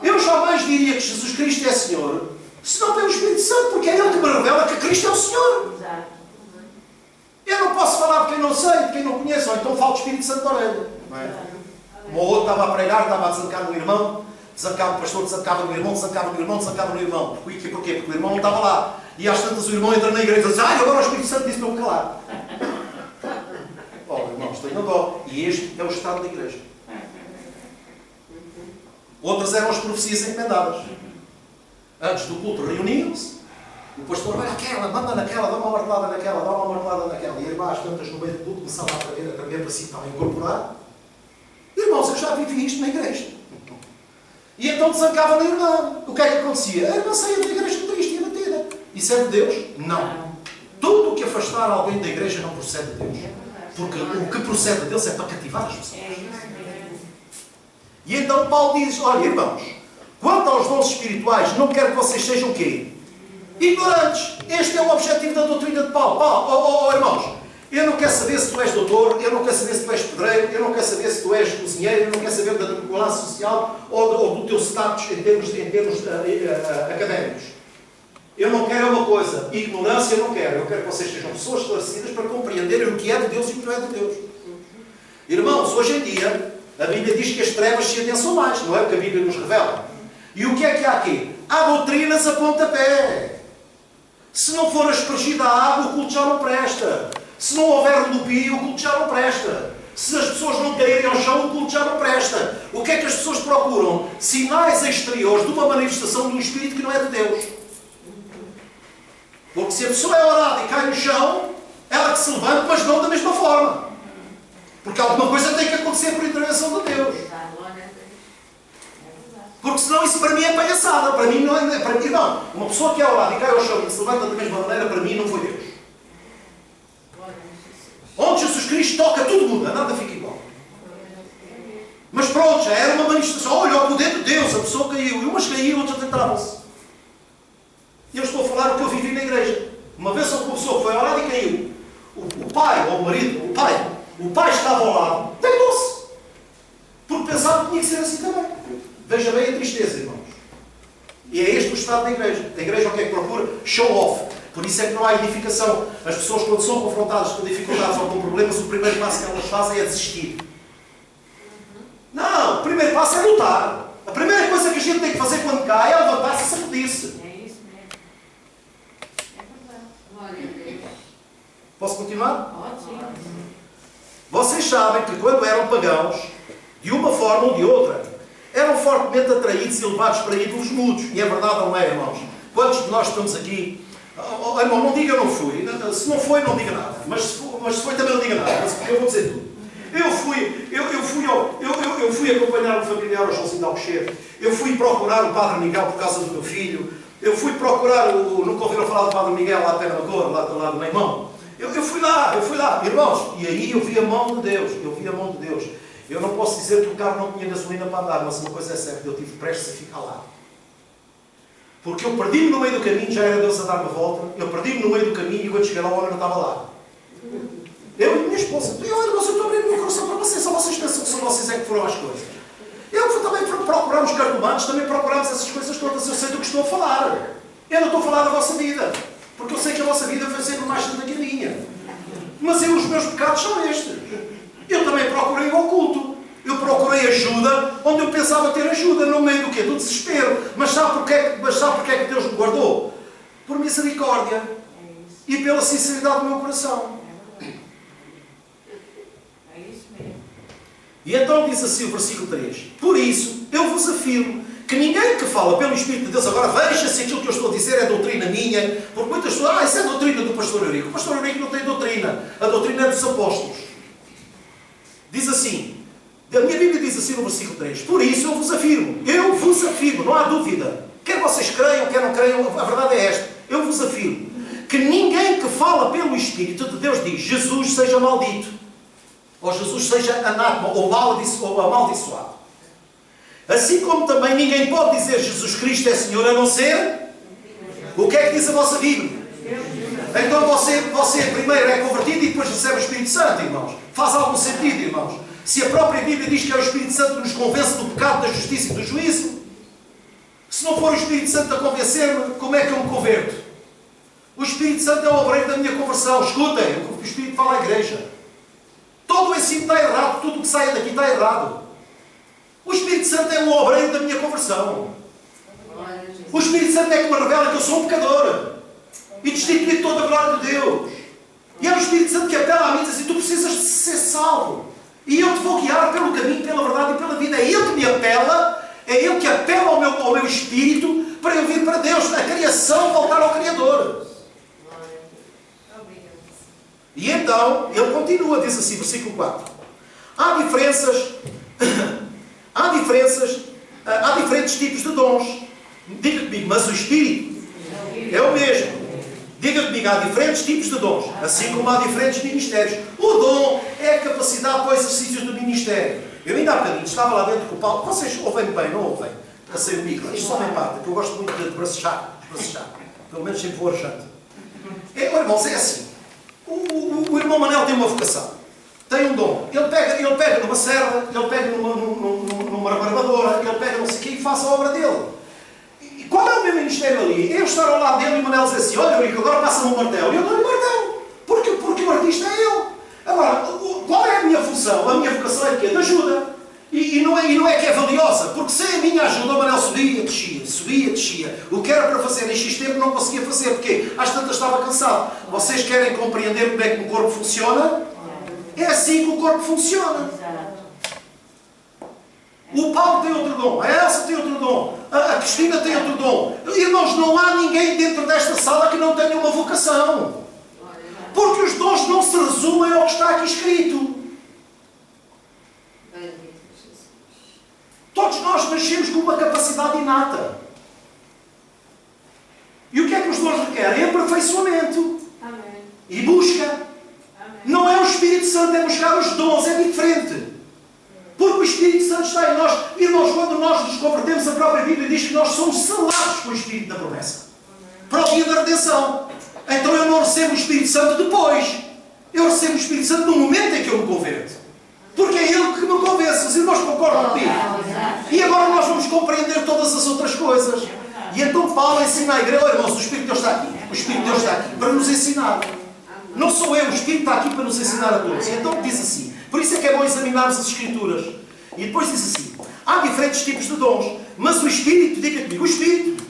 Eu jamais diria que Jesus Cristo é Senhor se não tem o Espírito Santo, porque é Ele que me revela que Cristo é o Senhor. Eu não posso falar de quem não sei, de quem não conheço, ou então falo do Espírito Santo na orelha. Um ou outro estava a pregar, estava a desancar no irmão, desancava o pastor, desancava no irmão, desancava no irmão, desancava no irmão. Porquê? Porque o irmão não estava lá. E às tantas o irmão entra na igreja e diz: agora o Espírito Santo disse para eu calar. Oh, irmãos, tenham dó. E este é o estado da igreja. Outras eram as profecias encomendadas. Antes do culto reuniam-se, o pastor vai naquela, manda naquela, dá uma martelada naquela, dá uma martelada naquela. E irmãs, tantas no meio do culto, começavam a tremer para si, estavam a incorporar. Irmãos, eu já vivi isto na igreja. E então desancava na irmã. O que é que acontecia? A irmã saía da igreja triste e abatida. Isso é de Deus? Não. Tudo o que afastar alguém da igreja não procede de Deus. Porque o que procede de Deus é para cativar as pessoas. E então Paulo diz, olha irmãos, quanto aos dons espirituais, não quero que vocês sejam o quê? Ignorantes. Este é o objetivo da doutrina de Paulo. Irmãos, eu não quero saber se tu és doutor, eu não quero saber se tu és pedreiro, eu não quero saber se tu és cozinheiro, eu não quero saber da tua balança social ou do teu status em termos académicos. Eu não quero uma coisa, ignorância eu não quero. Eu quero que vocês sejam pessoas esclarecidas para compreenderem o que é de Deus e o que não é de Deus. Irmãos, hoje em dia, a Bíblia diz que as trevas se adensam mais, não é o que a Bíblia nos revela. E o que é que há aqui? Há doutrinas a pontapé. Se não for aspergida a água, o culto já não presta. Se não houver rodopio, o culto já não presta. Se as pessoas não caírem ao chão, o culto já não presta. O que é que as pessoas procuram? Sinais exteriores de uma manifestação do Espírito que não é de Deus. Porque se a pessoa é orada e cai no chão, ela que se levanta, mas não da mesma forma. Porque alguma coisa tem que acontecer por intervenção de Deus. Porque senão isso para mim é palhaçada. Para mim não é. Para mim não. Uma pessoa que é orada e cai ao chão e se levanta da mesma maneira, para mim não foi Deus. Onde Jesus Cristo toca, tudo muda, nada fica igual. Mas pronto, já era uma manifestação. Olha, o poder de Deus, a pessoa caiu. E umas caíram, outras entravam-se. E eu estou a falar o que eu vivi na igreja. Uma vez uma pessoa que foi orada e caiu. O pai, ou o marido, o pai estava ao lado, deitou-se. Porque pensava que tinha que ser assim também. Veja bem a tristeza, irmãos. E é este o estado da igreja. A igreja o que é que procura? Show off. Por isso é que não há edificação. As pessoas, quando são confrontadas com dificuldades ou com problemas, o primeiro passo que elas fazem é desistir. Não, o primeiro passo é lutar. A primeira coisa que a gente tem que fazer quando cai é levantar-se e sacudir-se. É isso mesmo. É verdade. Glória a Deus. Posso continuar? Ótimo. Vocês sabem que quando eram pagãos, de uma forma ou de outra, eram fortemente atraídos e levados para ídolos mudos. E é verdade ou não é, irmãos? Quantos de nós estamos aqui? Irmão, não diga eu não fui. Se não foi, não diga nada. Mas se foi, também não diga nada. Porque eu vou dizer tudo. Eu fui acompanhar um familiar ao Joãozinho de Alcochete. Eu fui procurar o Padre Miguel por causa do meu filho. Eu fui procurar nunca ouviram falar do Padre Miguel lá até na Cor, lá do Neimão. Eu fui lá, irmãos. E aí eu vi a mão de Deus. Eu não posso dizer que o carro não tinha gasolina para andar, mas uma coisa é certa, eu tive prestes a ficar lá. Porque eu perdi-me no meio do caminho, já era Deus a dar-me a volta, eu perdi-me no meio do caminho e quando cheguei lá o homem não estava lá. Eu e a minha esposa, irmãos, eu estou abrindo o meu coração para vocês, só vocês pensam que são vocês é que foram às coisas. Eu fui também procurar os cartomantes, também procurámos essas coisas todas, eu sei do que estou a falar. Eu não estou a falar da vossa vida, porque eu sei que a vossa vida foi sempre mais santa que a minha. Mas os meus pecados são estes. Eu também procurei o oculto. Eu procurei ajuda onde eu pensava ter ajuda, no meio do quê? Do desespero. Mas sabe porque é que Deus me guardou? Por misericórdia. E pela sinceridade do meu coração. É isso mesmo. E então diz assim o versículo 3. Por isso, eu vos afirmo que ninguém que fala pelo Espírito de Deus, agora veja se aquilo que eu estou a dizer é doutrina minha, porque muitas pessoas, isso é doutrina do pastor Eurico. O pastor Eurico não tem doutrina. A doutrina é dos apóstolos. Diz assim, a minha Bíblia diz assim no versículo 3, por isso eu vos afirmo, não há dúvida. Quer vocês creiam, quer não creiam, a verdade é esta. Eu vos afirmo que ninguém que fala pelo Espírito de Deus diz Jesus seja maldito, ou Jesus seja anátema, ou amaldiçoado. Assim como também ninguém pode dizer Jesus Cristo é Senhor a não ser o que é que diz a vossa Bíblia? Então você primeiro é convertido e depois recebe o Espírito Santo, irmãos. Faz algum sentido, irmãos? Se a própria Bíblia diz que é o Espírito Santo que nos convence do pecado, da justiça e do juízo, se não for o Espírito Santo a convencer-me, como é que eu me converto? O Espírito Santo é o obreiro da minha conversão. Escutem, o Espírito fala à igreja. Todo o ensino está errado, tudo o que sai daqui está errado. O Espírito Santo é o obreiro da minha conversão. O Espírito Santo é que me revela que eu sou um pecador e destituir toda a glória de Deus. E é o Espírito Santo que apela a mim e diz assim, tu precisas de ser salvo. E eu te vou guiar pelo caminho, pela verdade e pela vida. É Ele que me apela, é Ele que apela ao meu espírito para eu vir para Deus, na criação, voltar ao Criador. E então, ele continua, diz assim, versículo 4. Há diferentes tipos de dons. Diga comigo, mas o Espírito é o mesmo. Diga comigo, há diferentes tipos de dons, assim como há diferentes ministérios. O dom é a capacidade para o exercício do ministério. Eu ainda há bocadinho estava lá dentro com o Paulo. Vocês ouvem bem, não ouvem? Passei o micro. Isto só me empata, que eu gosto muito de bracejar. Pelo menos sempre vou achando. Irmãos, é assim. O irmão Manel tem uma vocação. Tem um dom. Ele pega numa serra, ele pega numa barbadora, ele pega não sei o quê e faz a obra dele. E qual é o meu ministério ali? Eu estar ao lado dele e o Manel dizer assim, olha Eurico, agora passa-me um martelo. E eu dou-lhe o martelo. Porque o artista é ele. Agora, qual é a minha função? A minha vocação é de quê? De ajuda. E não é que é valiosa, porque sem a minha ajuda o Manel subia, descia. O que era para fazer em X tempo não conseguia fazer, porque às tantas estava cansado. Vocês querem compreender como é que o corpo funciona? É assim que o corpo funciona. O Paulo tem outro dom, a Elsa tem outro dom, a Cristina tem outro dom. Irmãos, não há ninguém dentro desta sala que não tenha uma vocação. Porque os dons não se resumem ao que está aqui escrito. Todos nós nascemos com uma capacidade inata. E o que é que os dons requerem? Aperfeiçoamento. Amém. E busca. Amém. Não é o Espírito Santo, é buscar os dons, é diferente. Porque o Espírito Santo está em nós. Irmãos, quando nós nos convertemos, a própria Bíblia diz que nós somos selados com o Espírito da promessa. Para o dia da redenção. Então eu não recebo o Espírito Santo depois. Eu recebo o Espírito Santo no momento em que eu me converto. Porque é Ele que me convence. Os irmãos concordam comigo? E agora nós vamos compreender todas as outras coisas. E então Paulo ensina à igreja, irmãos, o Espírito de Deus está aqui. O Espírito de Deus está aqui para nos ensinar. Não sou eu, o Espírito está aqui para nos ensinar a todos. E então diz assim, por isso é que é bom examinarmos as Escrituras. E depois diz assim, há diferentes tipos de dons, mas o Espírito, diga comigo, o Espírito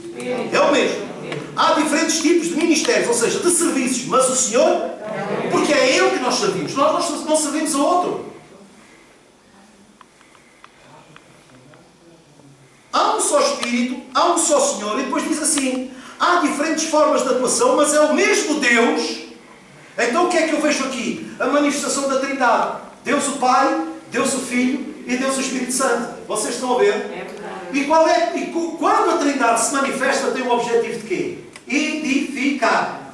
é o mesmo. Há diferentes tipos de ministérios, ou seja, de serviços, mas o Senhor, porque é Ele que nós servimos. Nós não servimos a outro. Há um só Espírito, há um só Senhor, e depois diz assim, há diferentes formas de atuação, mas é o mesmo Deus. Então o que é que eu vejo aqui? A manifestação da Trindade. Deus o Pai, Deus o Filho e Deus o Espírito Santo. Vocês estão a ver? E quando a Trindade se manifesta, tem o objetivo de quê? Edificar.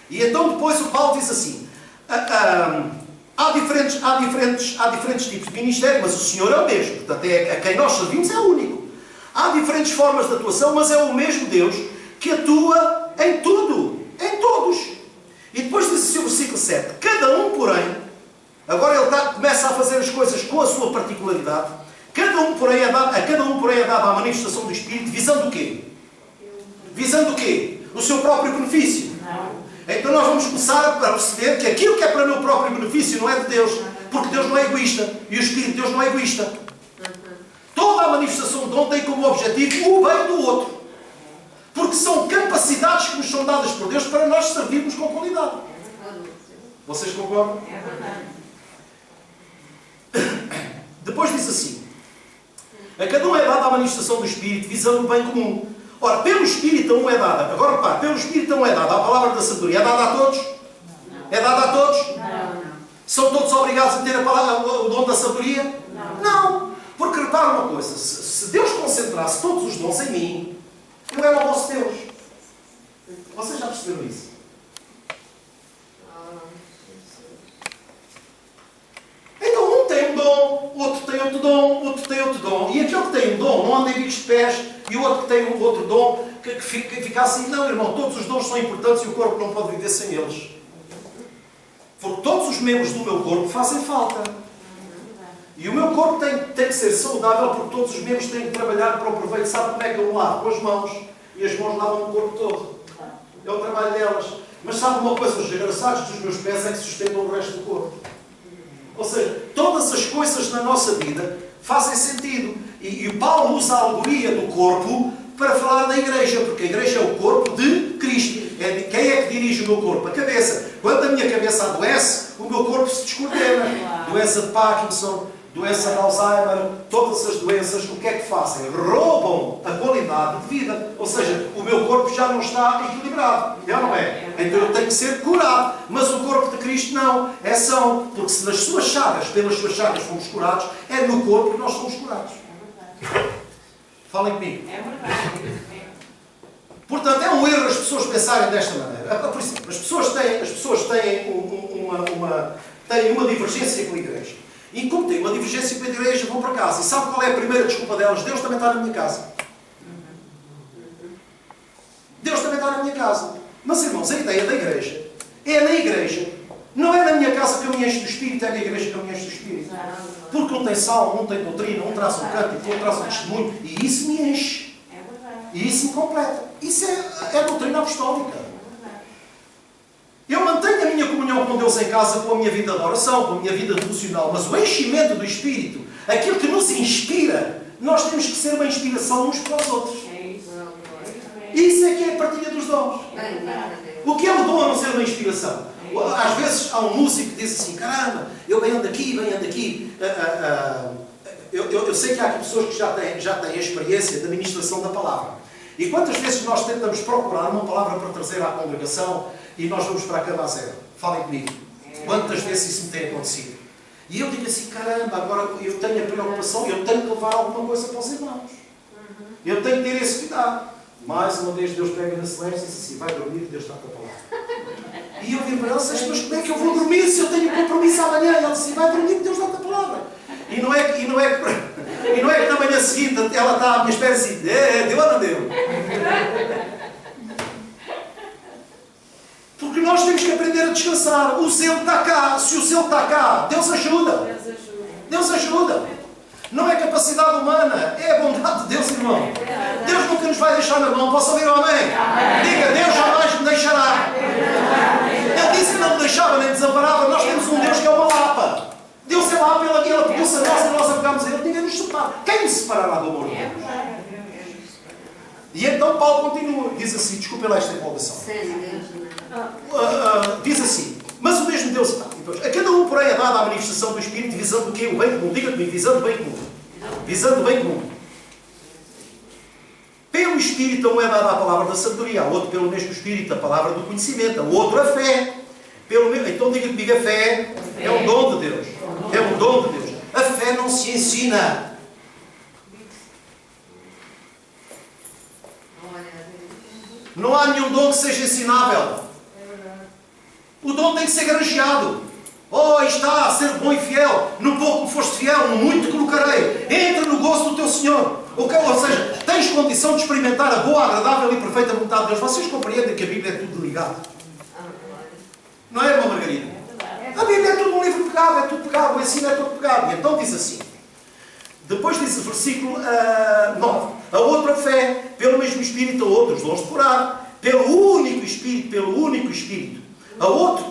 E então depois o Paulo diz assim, há diferentes tipos de ministério, mas o Senhor é o mesmo. Portanto, a quem nós servimos é o único. Há diferentes formas de atuação, mas é o mesmo Deus que atua em tudo, em todos. E depois diz assim o versículo 7, cada um, porém, agora ele começa a fazer as coisas com a sua particularidade, a cada um, porém, é dada a manifestação do Espírito, visando o quê? Visando o quê? O seu próprio benefício. Então nós vamos começar a perceber que aquilo que é para o meu próprio benefício não é de Deus, porque Deus não é egoísta, e o Espírito de Deus não é egoísta. Toda a manifestação de dom tem como objetivo o bem do outro. Porque são capacidades que nos são dadas por Deus para nós servirmos com qualidade. Vocês concordam? É verdade. Depois diz assim, a cada um é dada a manifestação do Espírito, visando o bem comum. Ora, pelo Espírito a um é dada, agora repare, pelo Espírito a um é dada a palavra da sabedoria. É dada a todos? Não. É dada a todos? Não. São todos obrigados a ter o dom da sabedoria? Não. Porque repare uma coisa, se Deus concentrasse todos os dons em mim, eu era o vosso Deus. Vocês já perceberam isso? Então um tem um dom, outro tem outro dom, outro tem outro dom. E aquele que tem um dom não anda em bicos de pés, e o outro que tem um outro dom que fica assim. Não, irmão, todos os dons são importantes e o corpo não pode viver sem eles. Porque todos os membros do meu corpo fazem falta. E o meu corpo tem que ser saudável, porque todos os membros têm que trabalhar para o proveito. Sabe como é que eu lavo? Com as mãos. E as mãos lavam o corpo todo. É o trabalho delas. Mas sabe uma coisa? Os engraçados dos meus pés é que sustentam o resto do corpo. Ou seja, todas as coisas na nossa vida fazem sentido. E o Paulo usa a alegoria do corpo para falar da igreja, porque a igreja é o corpo de Cristo. Quem é que dirige o meu corpo? A cabeça. Quando a minha cabeça adoece, o meu corpo se descoordena. Doença de Parkinson, doença de Alzheimer, todas as doenças, o que é que fazem? Roubam a qualidade de vida. Ou seja, o meu corpo já não está equilibrado. É ou não é? Então eu tenho que ser curado. Mas o corpo de Cristo não. É são. Porque se nas suas chagas, pelas suas chagas fomos curados, é no corpo que nós somos curados. Falem comigo. É verdade. Portanto, é um erro as pessoas pensarem desta maneira. Por exemplo, as pessoas têm uma divergência com a igreja. E como têm uma divergência com a igreja, vão para casa. E sabe qual é a primeira desculpa delas? Deus também está na minha casa. Deus também está na minha casa. Mas, irmãos, a ideia da igreja é na igreja. Não é na minha casa que eu me encho do Espírito, é na igreja que eu me encho do Espírito. Porque não tem sal, não tem doutrina, não traz um cântico, não traz um testemunho. E isso me enche. E isso me completa. Isso é doutrina apostólica. Eu mantenho a minha comunhão com Deus em casa, com a minha vida de oração, com a minha vida devocional, mas o enchimento do Espírito, aquilo que nos inspira, nós temos que ser uma inspiração uns para os outros. Isso é que é a partilha dos dons. O que é o dom a não ser uma inspiração? Às vezes há um músico que diz assim, caramba, eu venho daqui. Eu sei que há aqui pessoas que já têm a experiência da ministração da palavra. E quantas vezes nós tentamos procurar uma palavra para trazer à congregação e nós vamos para a cama a zero? Falem comigo. Quantas vezes isso me tem acontecido? E eu digo assim, caramba, agora eu tenho a preocupação, eu tenho que levar alguma coisa para os irmãos. Eu tenho que ter esse cuidado. Mais uma vez Deus pega na celeste e diz assim, vai dormir, Deus está com a palavra. E eu digo para ele, mas como é que eu vou dormir se eu tenho compromisso amanhã? E ele diz assim, vai dormir, Deus está com a palavra. E não é que na manhã seguinte ela está à minha espera assim, deu ou não deu? Porque nós temos que aprender a descansar. O zelo está cá. Se o zelo está cá, Deus ajuda. Deus ajuda. Não é capacidade humana, é a bondade de Deus, irmão. Deus nunca nos vai deixar na mão. Posso ouvir um amém? Diga, Deus jamais me deixará. Ele disse que não me deixava nem desamparava. Nós temos um Deus que é uma lapa. Deus é lá pela Ele pulsa a nós e nós apegamos a Ele. Ninguém nos separa. Quem nos separará do amor de Deus? E então Paulo continua. Diz assim, desculpe lá esta empolgação. Diz assim, mas o mesmo Deus está. A cada um, porém, é dada a manifestação do Espírito visando o quê? O bem comum. Diga comigo, visando o bem comum. Visando o bem comum. Pelo Espírito a um é dada a palavra da sabedoria, ao outro pelo mesmo Espírito a palavra do conhecimento, ao outro a fé. Então diga comigo, a fé é um dom de Deus. É um dom de Deus. A fé não se ensina. Não há nenhum dom que seja ensinável. O dom tem que ser granjeado. Oh, está a ser bom e fiel. No pouco me foste fiel, no muito te colocarei. Entra no gozo do teu Senhor. Ou seja, tens condição de experimentar a boa, agradável e perfeita vontade de Deus. Vocês compreendem que a Bíblia é tudo ligado? Não é, irmã Margarida? A Bíblia é tudo um livro pegado, é tudo pegado, o ensino é tudo pegado. E então diz assim, depois diz o versículo 9, a outra fé, pelo mesmo Espírito, a outro os dons de curar, pelo único Espírito, a outro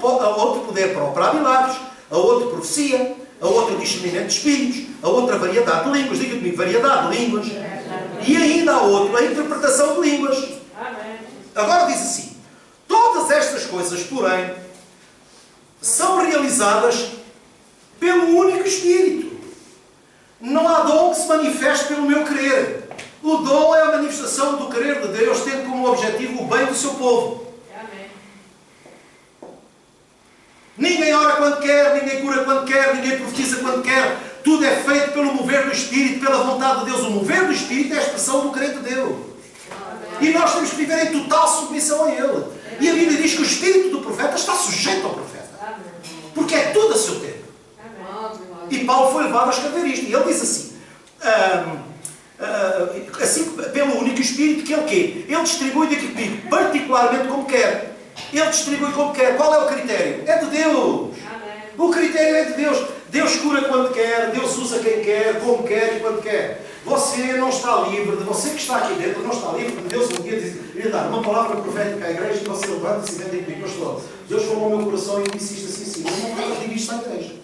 poder para operar milagres, a outro profecia, a outra discernimento de espíritos, a outra variedade de línguas, diga comigo, variedade de línguas, e ainda a outra a interpretação de línguas. Agora diz assim, todas estas coisas, porém, são realizadas pelo único Espírito. Não há dom que se manifeste pelo meu querer. O dom é a manifestação do querer de Deus, tendo como objetivo o bem do seu povo. Ninguém ora quando quer, ninguém cura quando quer, ninguém profetiza quando quer. Tudo é feito pelo mover do Espírito, pela vontade de Deus. O mover do Espírito é a expressão do querer de Deus. E nós temos que viver em total submissão a Ele. E a Bíblia diz que o Espírito do profeta está sujeito ao profeta. Porque é tudo a seu tempo. E Paulo foi levado a escrever isto. E ele diz assim, pelo único Espírito que ele quê? Ele distribui daqui comigo, particularmente como quer. Ele distribui como quer. Qual é o critério? É de Deus. O critério é de Deus. Deus cura quando quer, Deus usa quem quer, como quer e quando quer. Você não está livre, você que está aqui dentro não está livre, porque Deus um dia lhe dar uma palavra profética à igreja e você levanta-se e vem comigo, pastor, Deus falou ao meu coração e disse isto assim, eu não vou dizer isto à igreja.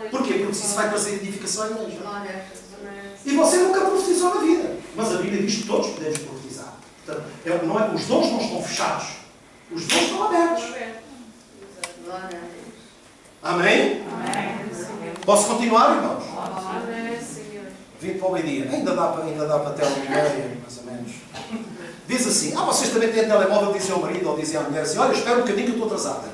Porquê? Porque isso vai trazer edificação à igreja. E você nunca profetizou na vida. Mas a Bíblia diz que todos podemos profetizar. Portanto, os dons não estão fechados. Os dons estão abertos. Glória a Deus. Amém? Amém, Senhor. Posso continuar, irmãos? Amém, Senhor. Vim para o meio-dia. Ainda dá para até o meio, mais ou menos. Diz assim, vocês também têm telemóvel, dizem ao marido ou dizem à mulher assim, olha, espera um bocadinho que eu estou atrasada.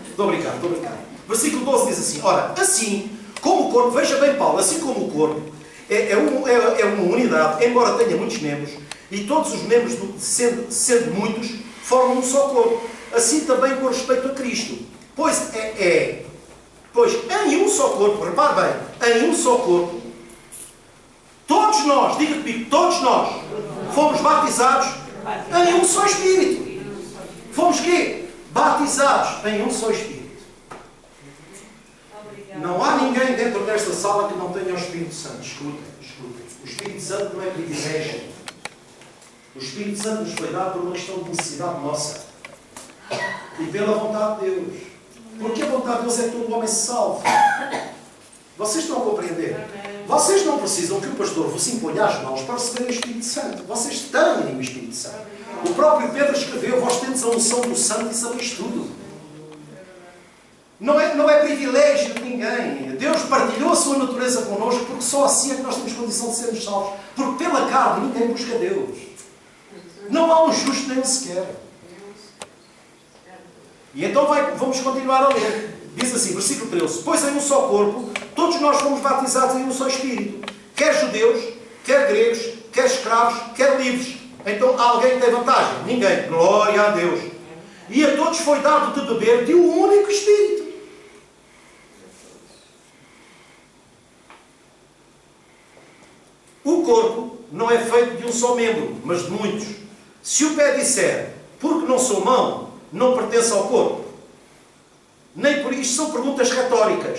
Estou a brincar, estou a brincar. Versículo 12 diz assim, ora, assim como o corpo, veja bem Paulo, assim como o corpo é uma unidade, embora tenha muitos membros, e todos os membros, sendo muitos, formam um só corpo. Assim também com respeito a Cristo. Pois em um só corpo, repare bem, em um só corpo, todos nós, diga comigo, todos nós fomos batizados em um só Espírito. Fomos quê? Batizados em um só Espírito. Não há ninguém dentro desta sala que não tenha o Espírito Santo. Escutem. O Espírito Santo não é privilégio. O Espírito Santo nos foi dado por uma questão de necessidade nossa. E pela vontade de Deus. Porque a vontade de Deus é que todo homem se salve. Vocês estão a compreender? Vocês não precisam que o pastor vos imponha as mãos para receber o Espírito Santo. Vocês têm o Espírito Santo. O próprio Pedro escreveu, vós tendes a unção do Santo e sabeis tudo. Não é privilégio de ninguém. Deus partilhou a sua natureza connosco porque só assim é que nós temos condição de sermos salvos. Porque pela carne ninguém busca Deus. Não há um justo nem um sequer. E então vamos continuar a ler. Diz assim, versículo 13. Pois em um só corpo, todos nós fomos batizados em um só Espírito. Quer judeus, quer gregos, quer escravos, quer livres. Então alguém tem vantagem? Ninguém. Glória a Deus. E a todos foi dado de beber de um único Espírito. O corpo não é feito de um só membro, mas de muitos. Se o pé disser, porque não sou mão, não pertence ao corpo. Nem por isto são perguntas retóricas.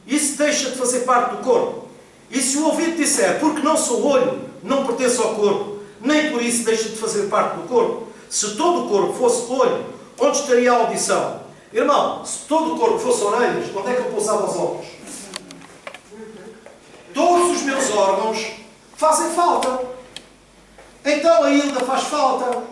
Isso deixa de fazer parte do corpo. E se o ouvido disser, porque não sou olho, não pertence ao corpo, nem por isso deixa de fazer parte do corpo. Se todo o corpo fosse olho, onde estaria a audição? Irmão, se todo o corpo fosse orelhas, onde é que eu pousava os olhos? Todos os meus órgãos fazem falta. Então a Hilda faz falta,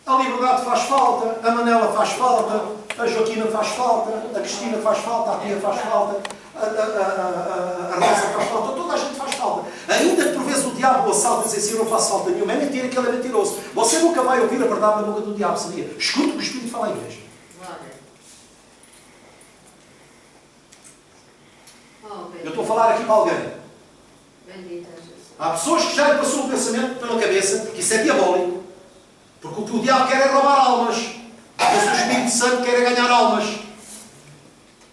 a Liberdade faz falta, a Manela faz falta, a Joaquina faz falta, a Cristina faz falta, a Tia faz falta, a Rosa faz falta, toda a gente faz falta. Ainda que por vezes o diabo o assalta e diz assim, eu não faço falta nenhuma, é mentira que ele é mentiroso. Você nunca vai ouvir a verdade na boca do diabo, sabia? Escute o que o Espírito fala à igreja. Eu estou a falar aqui para alguém. Há pessoas que já lhe passou o pensamento pela cabeça que isso é diabólico. Porque o que o diabo quer é roubar almas. Mas o Espírito Santo quer é ganhar almas.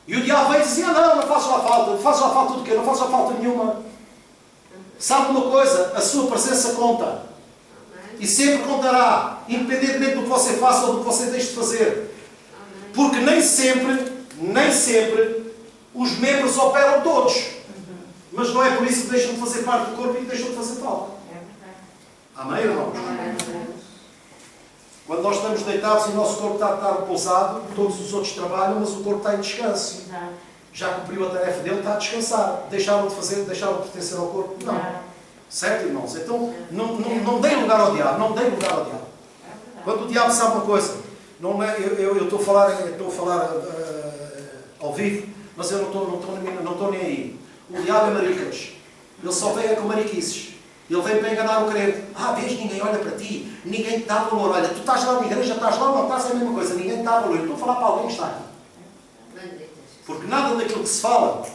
E o diabo vem dizer, não faço lá falta. Não faço lá falta do quê? Não faço lá falta nenhuma. Sabe uma coisa? A sua presença conta. E sempre contará. Independentemente do que você faça ou do que você deixe de fazer. Porque nem sempre, os membros operam todos. Mas não é por isso que deixam de fazer parte do corpo e que deixam de fazer falta. Amém, irmãos? Quando nós estamos deitados e o nosso corpo está repousado, todos os outros trabalham, mas o corpo está em descanso. Já cumpriu a tarefa dele, está a descansar. Deixaram de fazer, deixaram de pertencer ao corpo? Não. Certo, irmãos? Então, não deem lugar ao diabo. Não deem lugar ao diabo. Quando o diabo sabe uma coisa, eu estou a falar ao vivo, mas eu não estou nem aí. O diabo é maricas. Ele só vem com mariquices. Ele vem para enganar o crente. Vês, ninguém olha para ti. Ninguém te dá valor. Olha, tu estás lá na igreja, estás lá ou não estás, é a mesma coisa. Ninguém te dá valor. Eu estou a falar para alguém que está aqui. Porque nada daquilo que se fala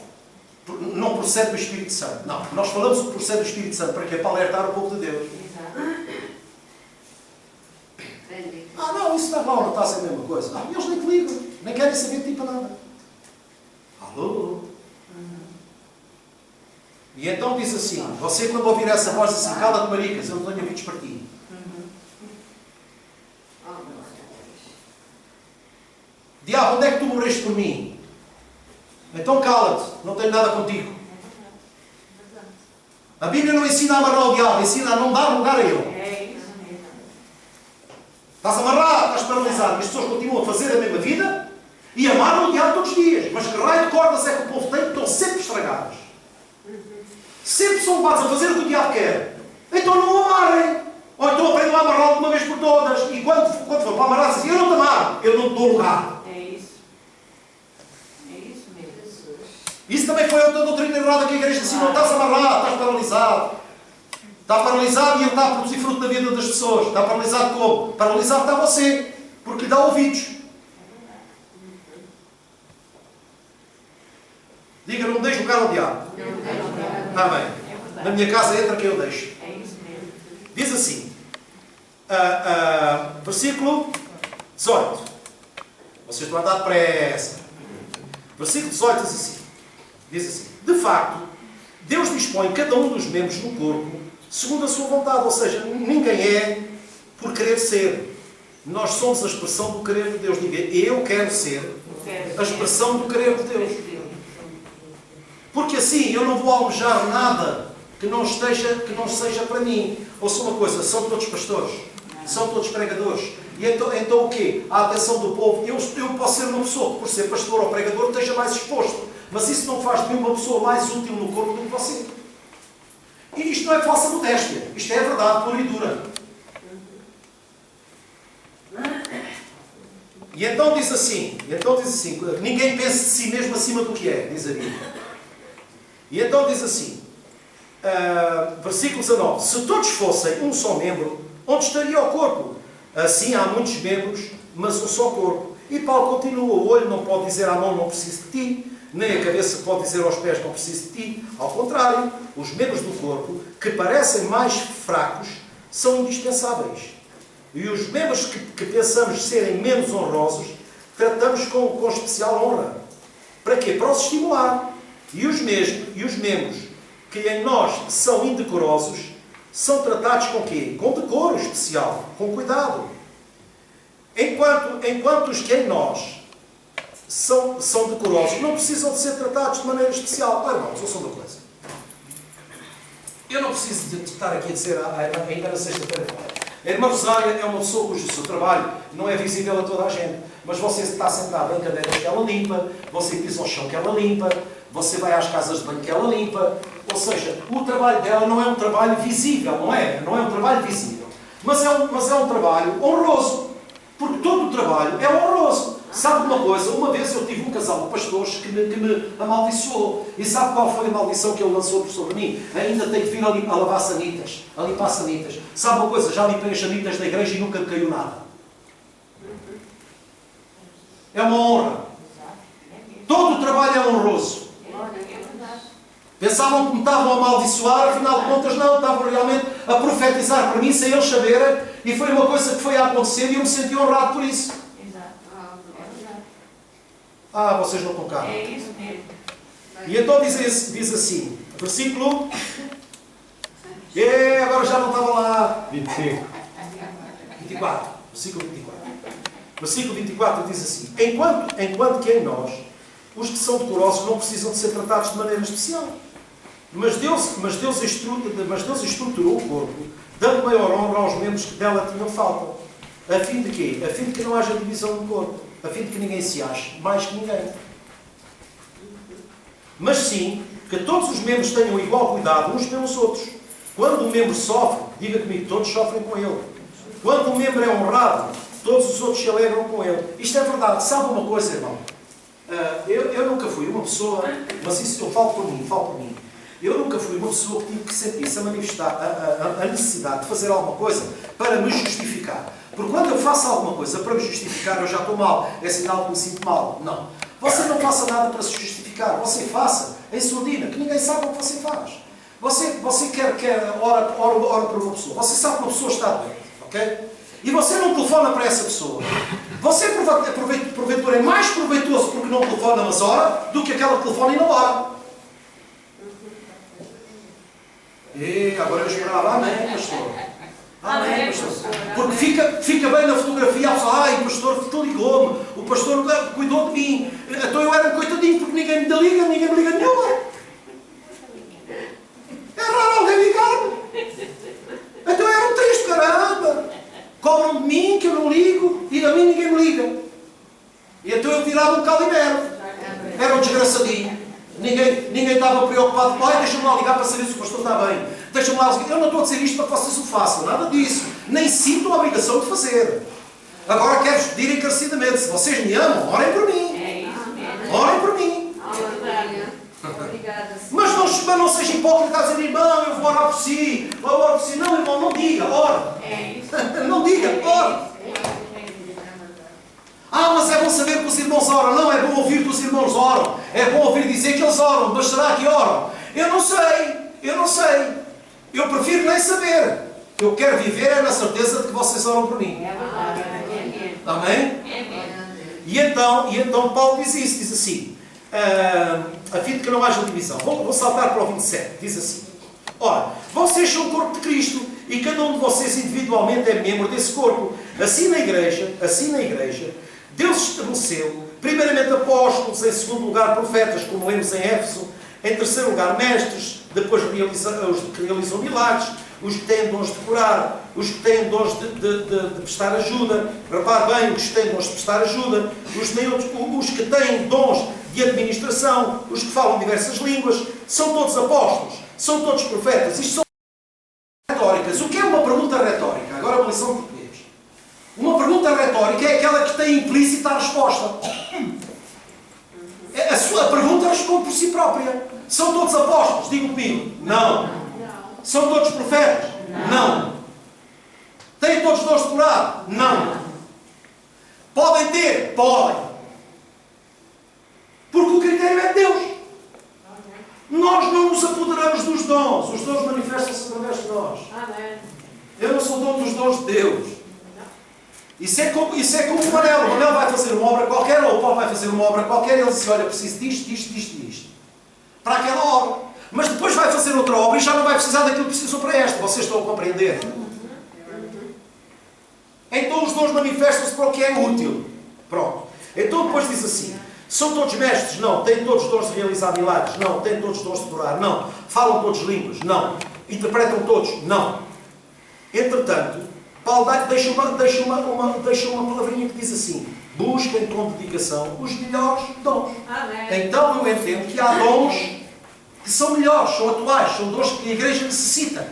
não procede do Espírito Santo. Não. Nós falamos o que procede do Espírito Santo. Para quê? Para alertar o povo de Deus. Não, isso está lá ou não está, é a mesma coisa. Eles nem te ligam. Nem querem saber de ti para nada. Alô? E então diz assim, você quando ouvir essa voz assim, cala-te maricas, eu não tenho ouvidos para ti. Diabo, onde é que tu morreste por mim? Então cala-te, não tenho nada contigo. A Bíblia não ensina a amarrar o diabo, ensina a não dar lugar a ele. Estás amarrado, estás paralisado, mas as pessoas continuam a fazer a mesma vida e amarram o diabo todos os dias. Mas que raio de cordas é que o povo tem que estão sempre estragadas? Sempre são levados a fazer o que o diabo quer. Então não o amarrem. Ou então aprendam a amarrá-lo de uma vez por todas. E quando for para amarrar, diz assim, eu não te amar, eu não te dou lugar. É isso. É isso mesmo. Isso também foi outra doutrina errada que a igreja disse, não estás amarrado, estás paralisado. Está paralisado e ele está a produzir fruto na vida das pessoas. Está paralisado como? Paralisado está você, porque lhe dá ouvidos. Diga, não deixe lugar ao diabo. Amém. Na minha casa entra quem eu deixo. É isso mesmo. Diz assim, versículo 18. Vocês estão a dar pressa. Versículo 18 diz assim, de facto, Deus dispõe cada um dos membros do corpo segundo a sua vontade, ou seja, ninguém é por querer ser. Nós somos a expressão do querer de Deus. Diga, eu quero ser a expressão do querer de Deus. Porque assim eu não vou almejar nada que não seja para mim. Ouça uma coisa, são todos pastores, são todos pregadores. E então o quê? A atenção do povo. Eu posso ser uma pessoa que, por ser pastor ou pregador, esteja mais exposto. Mas isso não faz de mim uma pessoa mais útil no corpo do que você. E isto não é falsa modéstia. Isto é verdade pura e dura. E então diz assim, ninguém pense de si mesmo acima do que é, diz a Bíblia. E então diz assim, versículo 19, se todos fossem um só membro, onde estaria o corpo? Assim há muitos membros, mas um só corpo. E Paulo continua, o olho não pode dizer à mão, não preciso de ti, nem a cabeça pode dizer aos pés, não preciso de ti. Ao contrário, os membros do corpo, que parecem mais fracos, são indispensáveis. E os membros que pensamos serem menos honrosos, tratamos com especial honra. Para quê? Para os estimular. E os membros que em nós são indecorosos, são tratados com quê? Com decoro especial, com cuidado. Enquanto os que em nós são decorosos, não precisam de ser tratados de maneira especial. Olha, irmãos, ouçam uma coisa. Eu não preciso de estar aqui a dizer, ainda na sexta-feira, a irmã Rosália é uma pessoa cujo seu trabalho não é visível a toda a gente. Mas você está sentado em cadeiras que ela limpa, você pisa ao chão que ela limpa, você vai às casas de banho que ela limpa. Ou seja, o trabalho dela não é um trabalho visível, não é? Não é um trabalho visível. Mas é um trabalho honroso. Porque todo o trabalho é honroso. Sabe uma coisa? Uma vez eu tive um casal de pastores que me amaldiçoou. E sabe qual foi a maldição que ele lançou sobre mim? Ainda tenho que vir a lavar sanitas, a limpar sanitas. Sabe uma coisa? Já limpei as sanitas da igreja e nunca me caiu nada. É uma honra. Todo o trabalho é honroso. Pensavam que me estavam a amaldiçoar, afinal de contas não, estavam realmente a profetizar para mim sem eles saberem, e foi uma coisa que foi a acontecer e eu me senti honrado por isso. Vocês não estão cá. É isso mesmo. E então diz assim, versículo... agora já não estava lá. 24. Versículo 24. Versículo 24 diz assim, enquanto que em nós, os que são decorosos não precisam de ser tratados de maneira especial. Mas Deus estruturou o corpo, dando maior honra aos membros que dela tinham falta. A fim de quê? A fim de que não haja divisão no corpo. A fim de que ninguém se ache mais que ninguém. Mas sim, que todos os membros tenham igual cuidado uns pelos outros. Quando um membro sofre, diga comigo, todos sofrem com ele. Quando um membro é honrado, todos os outros se alegram com ele. Isto é verdade. Sabe uma coisa, irmão? Eu nunca fui uma pessoa, mas isso eu falo por mim. Eu nunca fui uma pessoa que tive que sentir-se a manifestar a necessidade de fazer alguma coisa para me justificar. Porque quando eu faço alguma coisa para me justificar, eu já estou mal. É sinal que me sinto mal. Não. Você não faça nada para se justificar. Você faça em surdina, que ninguém sabe o que você faz. Você quer ora por uma pessoa. Você sabe que uma pessoa está doente. Ok? E você não telefona para essa pessoa. Você, porventura, é mais proveitoso porque não telefona, mas ora, do que aquela que telefona e não ora. Agora eu esperava. Amém, pastor. Amém, pastor. Porque fica bem na fotografia a pessoa, o pastor te ligou-me, o pastor cuidou de mim. Então eu era um coitadinho porque ninguém me liga nenhuma. É raro alguém ligar-me. Então eu era um triste, caramba. Cobram de mim que eu não ligo e a mim ninguém me liga. E então eu tirava um calimero. Era um desgraçadinho. Ninguém estava preocupado. Deixa-me lá ligar para saber se o pastor está bem. Deixa-me lá. Eu não estou a dizer isto para que vocês o façam. Nada disso. Nem sinto a obrigação de fazer. Agora quero-vos pedir encarecidamente, se vocês me amam, orem por mim. É isso mesmo. Orem por mim. Obrigada. Mas não seja hipócrita a dizer, irmão, eu vou orar por si. Eu oro por si. Não, irmão, não diga, ora. É isso. Não diga, ora. Ah, mas é bom saber que os irmãos oram. Não, é bom ouvir que os irmãos oram. É bom ouvir dizer que eles oram. Mas será que oram? Eu não sei. Eu prefiro nem saber. Eu quero viver na certeza de que vocês oram por mim. É verdade. Amém? É mesmo. E então Paulo diz isso, diz assim, a fim de que não haja divisão. Vou saltar para o 27, diz assim, ora, vocês são o corpo de Cristo e cada um de vocês individualmente é membro desse corpo. Assim na igreja, Deus estabeleceu, primeiramente apóstolos, em segundo lugar profetas, como lemos em Éfeso, em terceiro lugar mestres, depois os que realizam milagres, os que têm dons de curar, os que têm dons de prestar ajuda, repare bem, os que têm dons de prestar ajuda, os que têm dons de administração, os que falam diversas línguas, são todos apóstolos, são todos profetas. Isto são retóricas. O que é uma pergunta retórica? Agora uma lição de português. Uma pergunta retórica é aquela que tem implícita a resposta. A sua pergunta responde por si própria. São todos apóstolos? Digo comigo. Não. São todos profetas? Não. Têm todos dons de curar? Não. Podem ter? Podem. Porque o critério é de Deus. Nós não nos apoderamos dos dons. Os dons manifestam-se através de nós. Eu não sou dono dos dons de Deus. Isso é como o Manel. O Manel vai fazer uma obra qualquer, ou o Paulo vai fazer uma obra qualquer, e ele diz, olha, preciso disto. Para aquela obra. Mas depois vai fazer outra obra e já não vai precisar daquilo que precisou para esta. Vocês estão a compreender? Então os dons manifestam-se para o que é útil. Pronto. Então depois diz assim, são todos mestres? Não. Têm todos dons de realizar milagres? Não. Têm todos dons de curar? Não. Falam todos línguas? Não. Interpretam todos? Não. Entretanto, Paulo deixa uma palavrinha que diz assim, busquem com dedicação os melhores dons. Amém. Então eu entendo que há dons que são melhores, são atuais, são dons que a igreja necessita.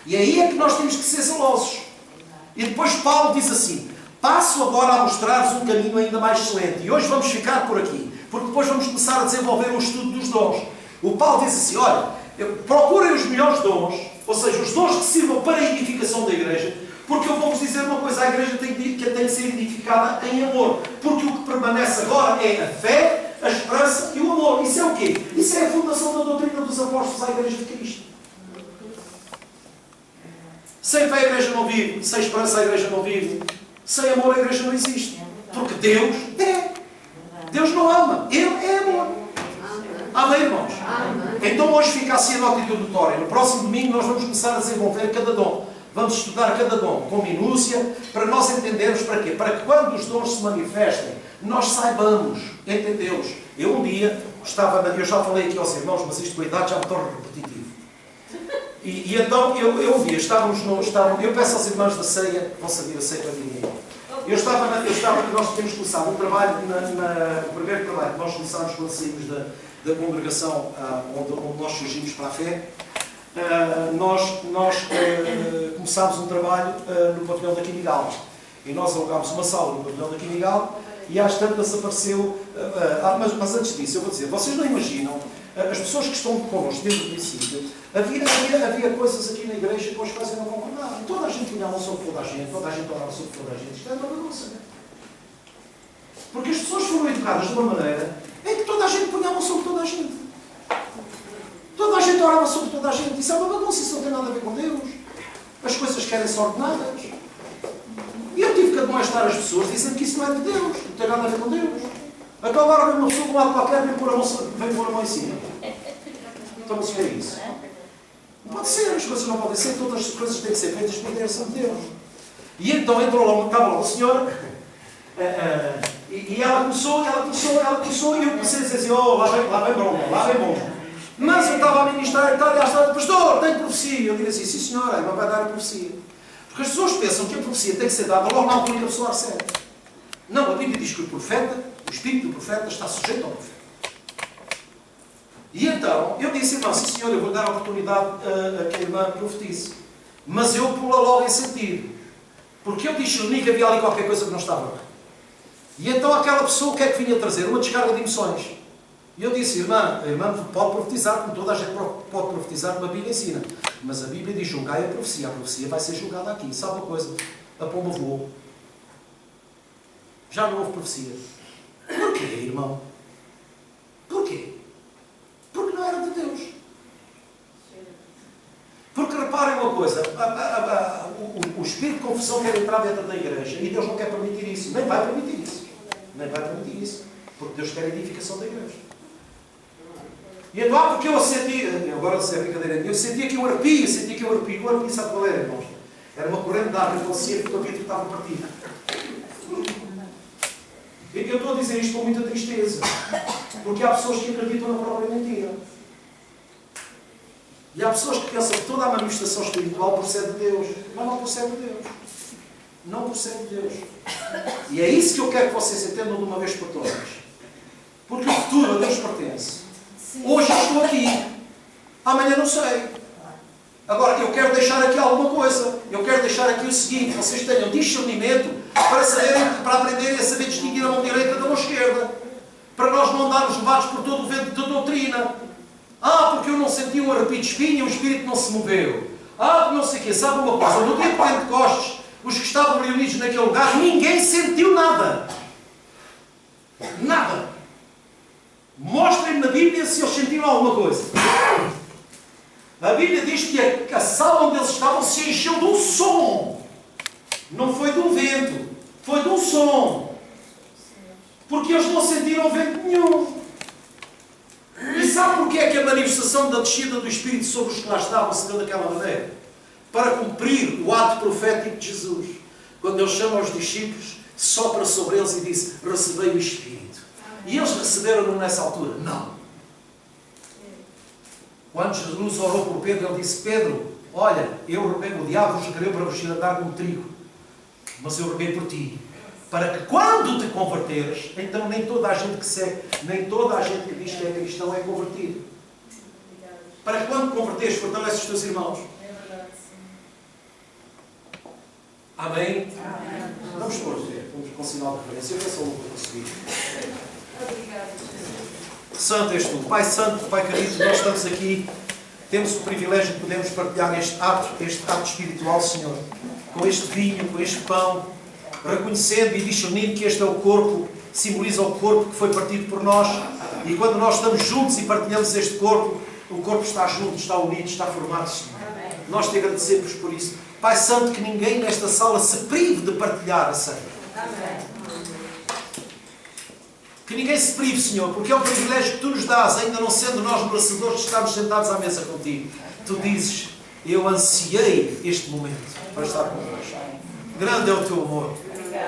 E aí é que nós temos que ser zelosos. E depois Paulo diz assim, passo agora a mostrar-vos um caminho ainda mais excelente. E hoje vamos ficar por aqui, porque depois vamos começar a desenvolver um estudo dos dons. O Paulo diz assim, olha, procurem os melhores dons, ou seja, os dons que sirvam para a edificação da igreja, porque eu vou-vos dizer uma coisa, a igreja tem que ser edificada em amor. Porque o que permanece agora é a fé, a esperança e o amor. Isso é o quê? Isso é a fundação da doutrina dos apóstolos à igreja de Cristo. Sem fé a igreja não vive, sem esperança a igreja não vive, sem amor a igreja não existe. Porque Deus é. Deus não ama, Ele é amor. Amém, irmãos? Então hoje fica assim a nota introdutória. No próximo domingo nós vamos começar a desenvolver cada dom. Vamos estudar cada dom com minúcia, para nós entendermos para quê? Para que quando os dons se manifestem, nós saibamos entendê-los. Eu um dia eu já falei aqui aos irmãos, mas isto com a idade já me torna repetitivo. E então eu vi, eu peço aos irmãos da ceia, vão servir a ceia para mim. Nós temos começado um trabalho, o primeiro trabalho que nós começámos quando saímos da congregação onde nós surgimos para a fé. Nós começámos um trabalho no pavilhão da Quimigal. E nós alugámos uma sala no pavilhão da Quimigal e às tantas apareceu... mas antes disso, eu vou dizer, vocês não imaginam, as pessoas que estão connosco desde o princípio, havia coisas aqui na igreja com as quais eu não concordava. E toda a gente punha a mão sobre toda a gente orava sobre toda a gente. Isto é uma bagunça, não é? Porque as pessoas foram educadas de uma maneira em que toda a gente punha a mão sobre toda a gente. Toda a gente orava sobre toda a gente. Isso é uma bagunça, isso não tem nada a ver com Deus. As coisas querem ser ordenadas. E eu tive que admoestar as pessoas dizendo que isso não é de Deus, não tem nada a ver com Deus. Então agora vem uma pessoa de um lado qualquer vem pôr a mão em cima. Então mas o que é isso? Não pode ser, as coisas não podem ser, todas as coisas têm que ser feitas pela direção de Deus. E então estava lá a senhora, e ela começou, e eu comecei a dizer assim, oh, lá vem bom. Mas eu estava a ministrar e tal, e ela estava, pastor, tem profecia. Eu digo assim, sim senhora, ela vai dar a profecia. Porque as pessoas pensam que a profecia tem que ser dada logo na altura que a pessoa recebe. Não, a Bíblia diz que o profeta, o espírito do profeta está sujeito ao profeta. E então, eu disse, irmão, sim senhor, eu vou dar a oportunidade a que a irmã profetize. Mas eu pula logo em sentido. Porque eu discerni que havia ali qualquer coisa que não estava bem. E então aquela pessoa, o que é que vinha trazer? Uma descarga de emoções. E eu disse, irmã, a irmã pode profetizar, como toda a gente pode profetizar, como a Bíblia ensina. Mas a Bíblia diz, julgai a profecia vai ser julgada aqui. Sabe uma coisa? A pomba voou. Já não houve profecia. Porquê, irmão? Porquê? Porque não era de Deus. Porque reparem uma coisa, o espírito de confusão quer entrar dentro da igreja e Deus não quer permitir isso. Nem vai permitir isso. Nem vai permitir isso. Porque Deus quer a edificação da igreja. E então, porque eu senti, agora não sei a brincadeira, eu sentia que eu arrepio, o arrepio sabe qual era, irmãos? Era uma corrente de água que acontecia porque o vidro estava partido. E eu estou a dizer isto com muita tristeza. Porque há pessoas que acreditam na própria mentira. E há pessoas que pensam que toda a manifestação espiritual procede de Deus. Mas não procede de Deus. Não procede de Deus. E é isso que eu quero que vocês entendam de uma vez por todas. Porque o futuro a Deus pertence. Hoje estou aqui. Amanhã não sei. Agora, eu quero deixar aqui alguma coisa. Eu quero deixar aqui o seguinte. Vocês tenham discernimento para aprenderem a saber distinguir a mão direita da mão esquerda. Para nós não andarmos levados por todo o vento da doutrina. Porque eu não senti um arrepio de espinho e o Espírito não se moveu. Porque não sei o quê. Sabe uma coisa? No dia de Pentecostes, os que estavam reunidos naquele lugar, ninguém sentiu nada. Nada. Mostrem-me na Bíblia se eles sentiram alguma coisa. A Bíblia diz que a sala onde eles estavam se encheu de um som. Não foi de um vento. Foi de um som. Porque eles não sentiram vento nenhum. E sabe porquê é que a manifestação da descida do Espírito sobre os que lá estavam se deu daquela maneira? Para cumprir o ato profético de Jesus. Quando ele chama os discípulos, sopra sobre eles e diz, recebei o Espírito. E eles receberam-no nessa altura? Não. Quando Jesus orou por Pedro, ele disse, Pedro, olha, o diabo vos quereu para vos andar como trigo. Mas eu roguei por ti. Para que quando te converteres, então nem toda a gente que segue, nem toda a gente que diz que é cristão é convertido. Para que quando te converteres, fortaleces os teus irmãos. Amém? Amém. Vamos pôr, vamos com sinal de referência. Eu penso logo para conseguir. Santo és tu. Pai Santo, Pai querido, nós estamos aqui, temos o privilégio de podermos partilhar este ato espiritual, Senhor, com este vinho, com este pão, reconhecendo e discernindo que este é o corpo, simboliza o corpo que foi partido por nós, e quando nós estamos juntos e partilhamos este corpo, o corpo está junto, está unido, está formado, Senhor. Nós te agradecemos por isso. Pai Santo, que ninguém nesta sala se prive de partilhar a ceia. Que ninguém se prive, Senhor, porque é um privilégio que Tu nos dás, ainda não sendo nós merecedores de estarmos sentados à mesa contigo. Tu dizes, eu ansiei este momento para estar convosco. Grande é o Teu amor.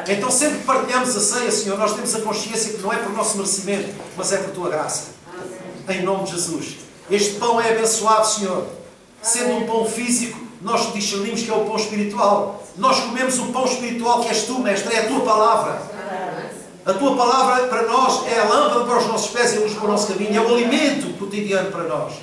Então sempre que partilhamos a ceia, Senhor, nós temos a consciência que não é por nosso merecimento, mas é por Tua graça. Em nome de Jesus. Este pão é abençoado, Senhor. Sendo um pão físico, nós discernimos que é o pão espiritual. Nós comemos o pão espiritual que és Tu, Mestre, é a Tua palavra. A Tua palavra para nós é a lâmpada para os nossos pés e a luz para o nosso caminho. É o alimento cotidiano para nós.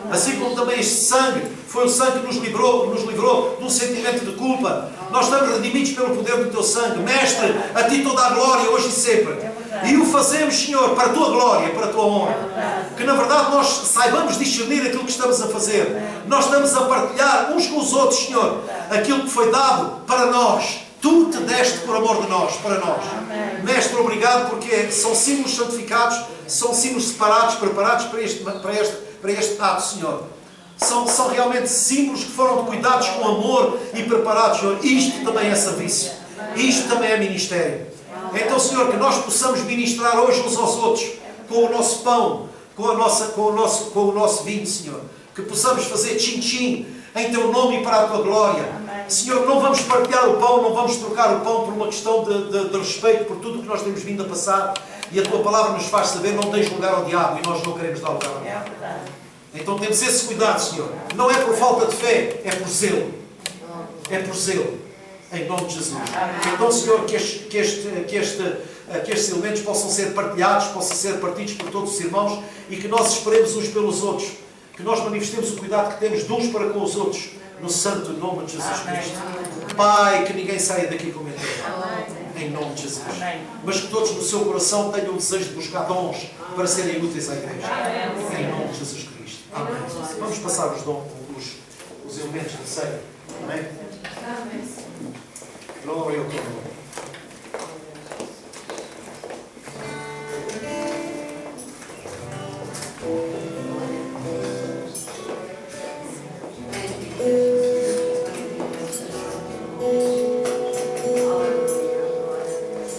Assim como também este sangue foi o sangue que nos livrou de um sentimento de culpa. Nós estamos redimidos pelo poder do Teu sangue. Mestre, a Ti toda a glória, hoje e sempre. E o fazemos, Senhor, para a Tua glória, para a Tua honra. Que na verdade nós saibamos discernir aquilo que estamos a fazer. Nós estamos a partilhar uns com os outros, Senhor, aquilo que foi dado para nós. Tu te deste por amor de nós, para nós. Mestre, obrigado, porque são símbolos santificados, são símbolos separados, preparados para este ato, Senhor. São realmente símbolos que foram cuidados com amor e preparados, Senhor. Isto também é serviço. Isto também é ministério. Então, Senhor, que nós possamos ministrar hoje uns aos outros, com o nosso pão, com o nosso vinho, Senhor. Que possamos fazer tchim-tchim em Teu nome e para a Tua glória. Senhor, não vamos partilhar o pão, não vamos trocar o pão por uma questão de respeito por tudo o que nós temos vindo a passar. E a Tua palavra nos faz saber, não tens lugar ao diabo, e nós não queremos dar lugar ao diabo. Então temos esse cuidado, Senhor. Não é por falta de fé, é por zelo. É por zelo. Em nome de Jesus. Então, Senhor, que estes elementos possam ser partilhados, possam ser partidos por todos os irmãos e que nós esperemos uns pelos outros. Que nós manifestemos o cuidado que temos de uns para com os outros, No santo nome de Jesus Cristo. Pai, que ninguém saia daqui com medo. Em nome de Jesus. Mas que todos no seu coração tenham o desejo de buscar dons para serem úteis à igreja. Em nome de Jesus Cristo. Amém. Vamos passar os dons, os elementos da ceia. Amém? Glória ao teu nome.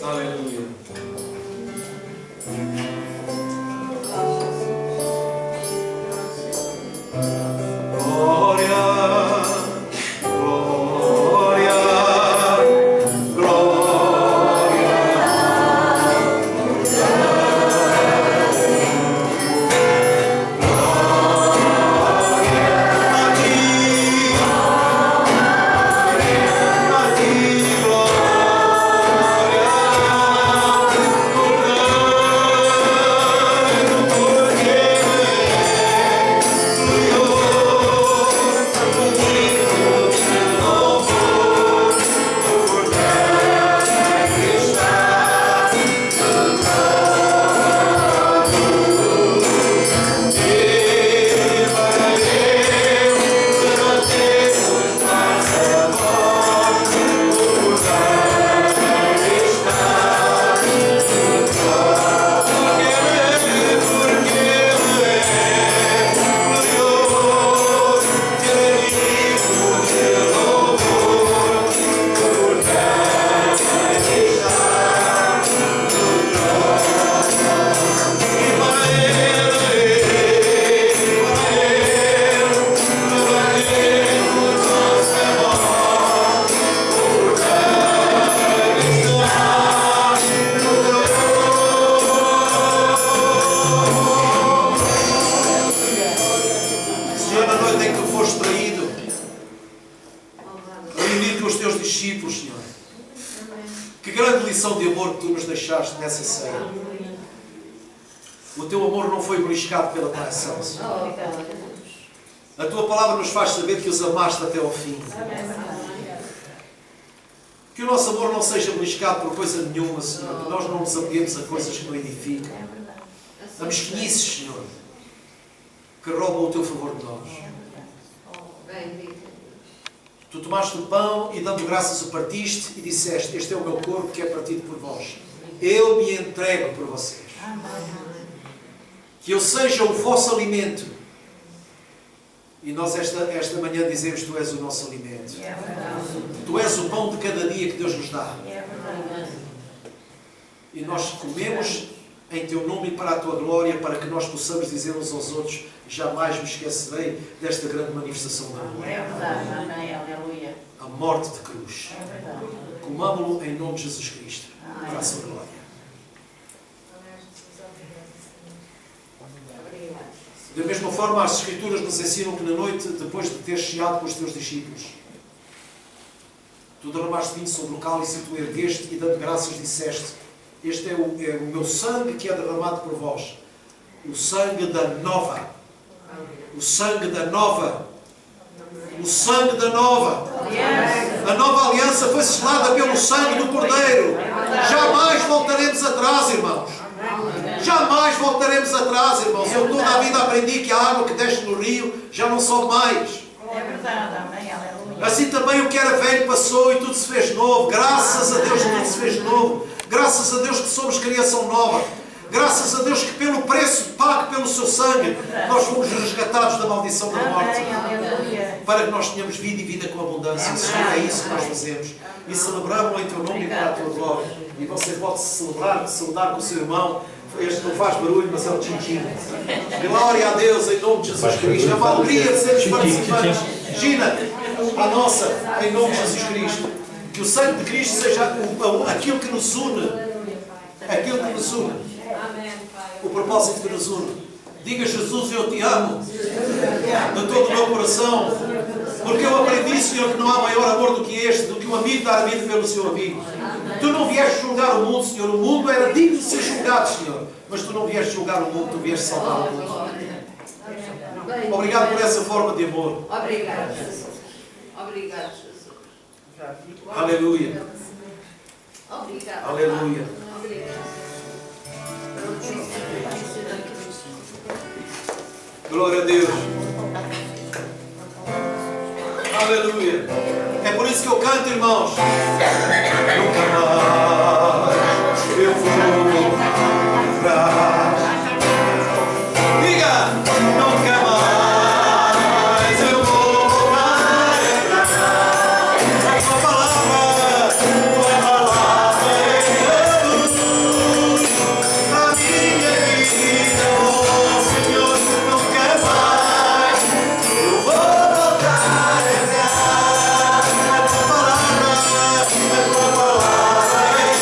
Aleluia. Glória, glória, glória. Senhor, na noite em que tu foste traído, reunido com os teus discípulos, Senhor, que grande lição de amor que tu nos deixaste nessa ceia. O teu amor não foi beliscado pela traição, Senhor. A tua palavra nos faz saber que os amaste até ao fim. Que o nosso amor não seja beliscado por coisa nenhuma, Senhor. Que nós não nos apeguemos a coisas que não edificam. A mesquinices, Senhor, que roubam o teu favor de nós. Tu tomaste o pão e, dando graças, o partiste e disseste: este é o meu corpo que é partido por vós. Eu me entrego por vocês. Que eu seja o vosso alimento. E nós esta manhã dizemos: tu és o nosso alimento. Tu és o pão de cada dia que Deus nos dá. E nós comemos em teu nome e para a tua glória, para que nós possamos dizer uns aos outros: jamais me esquecerei desta grande manifestação da amor. A morte de cruz. Comamo-lo em nome de Jesus Cristo, para a sua glória. Da mesma forma, as Escrituras nos ensinam que na noite, depois de ter ceado com os teus discípulos, tu derramaste vinho sobre o cálice e tu ergueste e, dando graças, disseste: este é o meu sangue que é derramado por vós. O sangue da nova. O sangue da nova. O sangue da nova. A nova aliança foi selada pelo sangue do Cordeiro. Jamais voltaremos atrás, irmãos. Jamais voltaremos atrás, irmãos. Eu toda a vida aprendi que a água que desce no rio já não sobe mais. Assim também o que era velho passou e tudo se fez novo. Graças a Deus que tudo se fez novo. Graças a Deus que somos criação nova. Graças a Deus que pelo preço pago pelo seu sangue nós fomos resgatados da maldição da morte. Para que nós tenhamos vida e vida com abundância. Senhor, é isso que nós fazemos. E celebramos em teu nome e para a tua glória. E você pode saudar com o seu irmão. Este não faz barulho, mas é o tchim-tchim. Glória a Deus em nome de Jesus Cristo. É uma alegria de sermos participantes. Gina, a nossa, em nome de Jesus Cristo. Que o sangue de Cristo seja aquilo que nos une. Aquilo que nos une. O propósito que nos une. Diga: Jesus, eu te amo. De todo o meu coração. Porque eu aprendi, Senhor, que não há maior amor do que este, do que um amigo dar a vida pelo seu amigo. Tu não vieste julgar o mundo, Senhor. O mundo era digno de ser julgado, Senhor. Mas tu não vieste julgar o mundo, tu vieste salvar o mundo. Obrigado por essa forma de amor. Obrigado. Obrigado, Jesus. Aleluia. Obrigado. Aleluia. Obrigado. Glória a Deus. Aleluia. É por isso que eu canto, irmãos. Nunca mais eu vou atrás. Diga, nunca mais eu vou voltar atrás. Tua palavra é luz pra minha vida, oh Senhor, nunca mais eu vou voltar atrás. A tua palavra é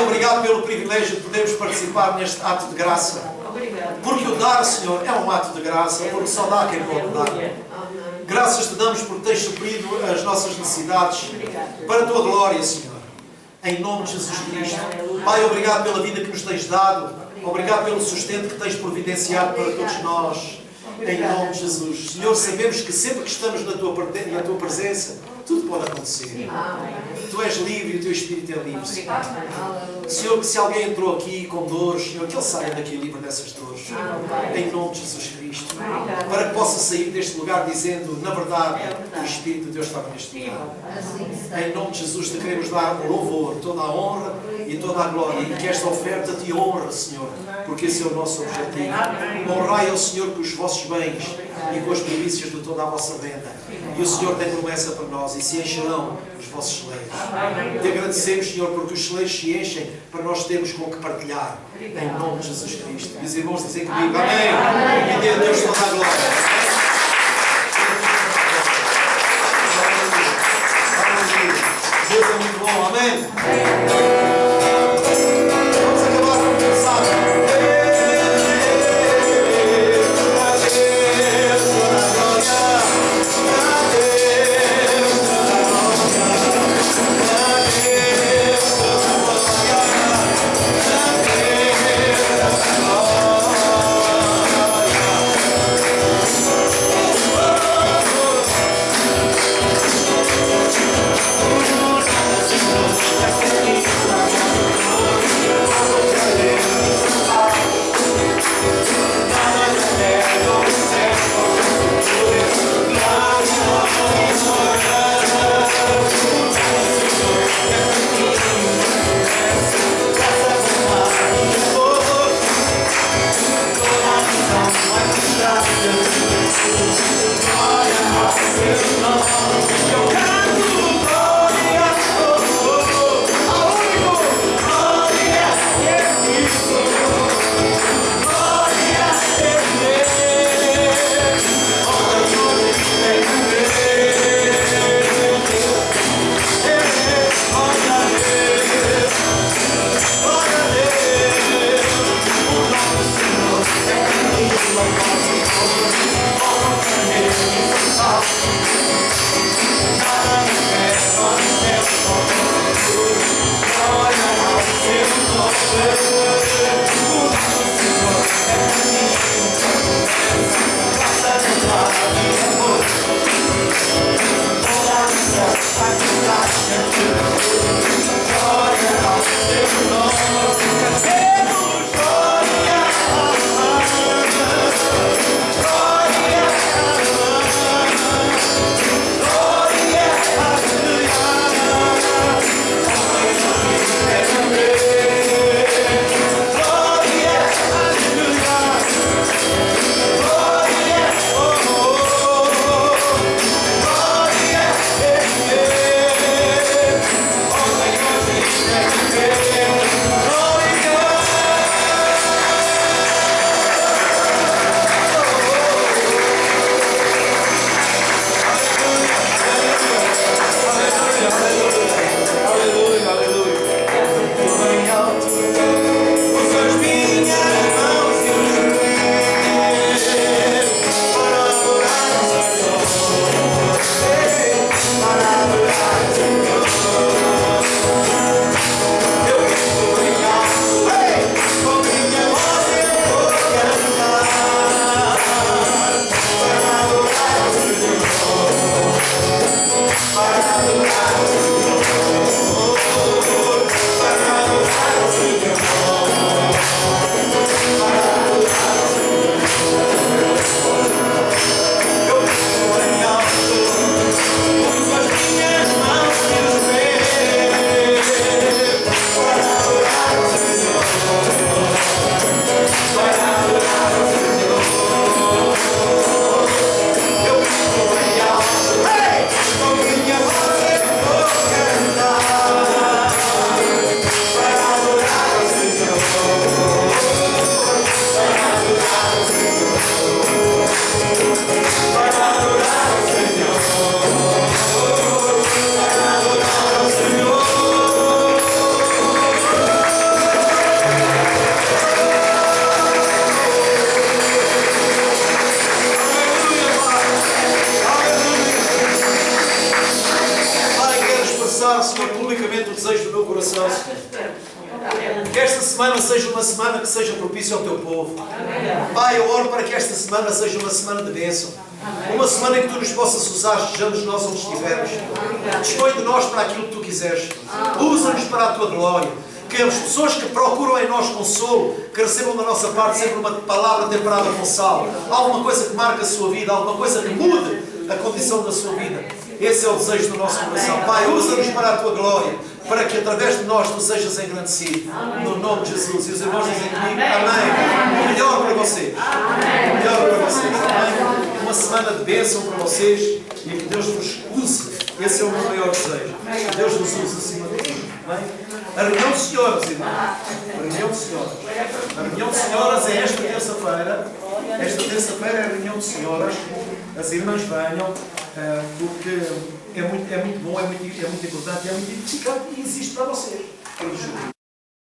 obrigado pelo privilégio de podermos participar neste ato de graça. Obrigado. Porque o dar, Senhor, é um ato de graça, porque só dá quem pode dar. Graças te damos porque tens suprido as nossas necessidades para a tua glória, Senhor. Em nome de Jesus Cristo. Pai, obrigado pela vida que nos tens dado. Obrigado pelo sustento que tens providenciado para todos nós. Em nome de Jesus. Senhor, sabemos que sempre que estamos na tua presença, tudo pode acontecer. Tu és livre e o teu Espírito é livre, Senhor. Senhor, que se alguém entrou aqui com dores, Senhor, que ele saia daqui livre dessas dores. Em nome de Jesus Cristo. Para que possa sair deste lugar dizendo, na verdade, o Espírito de Deus estava neste lugar. Em nome de Jesus te queremos dar o louvor, toda a honra e toda a glória. E que esta oferta te honra, Senhor, porque esse é o nosso objetivo. Honrai ao Senhor com os vossos bens e com as primícias de toda a vossa renda. E o Senhor tem promessa para nós e se encherão os vossos celeiros. Te agradecemos, Senhor, porque os celeiros se enchem para nós termos com o que partilhar. Em nome de Jesus Cristo. E os irmãos dizem comigo, amém. E dê a Deus toda a glória. Deus é muito bom, amém? Vamos acabar com o mensagem. coração, Senhor. Que esta semana seja uma semana que seja propícia ao teu povo. Pai, eu oro para que esta semana seja uma semana de bênção. Uma semana em que tu nos possas usar, estejamos nós onde estivermos. Dispõe de nós para aquilo que tu quiseres. Usa-nos para a tua glória. Que as pessoas que procuram em nós consolo, que recebam da nossa parte sempre uma palavra temperada com sal. Alguma coisa que marque a sua vida, alguma coisa que mude a condição da sua vida. Esse é o desejo do nosso coração. Pai, usa-nos para a tua glória, para que através de nós tu sejas engrandecido. No nome de Jesus. E os irmãos dizem comigo, amém. O melhor para vocês. O melhor para vocês. Amém. Uma semana de bênção para vocês e que Deus vos use. Esse é o meu maior desejo. Que Deus nos use acima de tudo. Amém. A reunião de senhoras, irmãos. A reunião de senhoras. A reunião de senhoras é esta terça-feira. Esta terça-feira é a reunião de senhoras. As irmãs venham, porque é muito bom, é muito importante, é muito edificante e existe para vocês.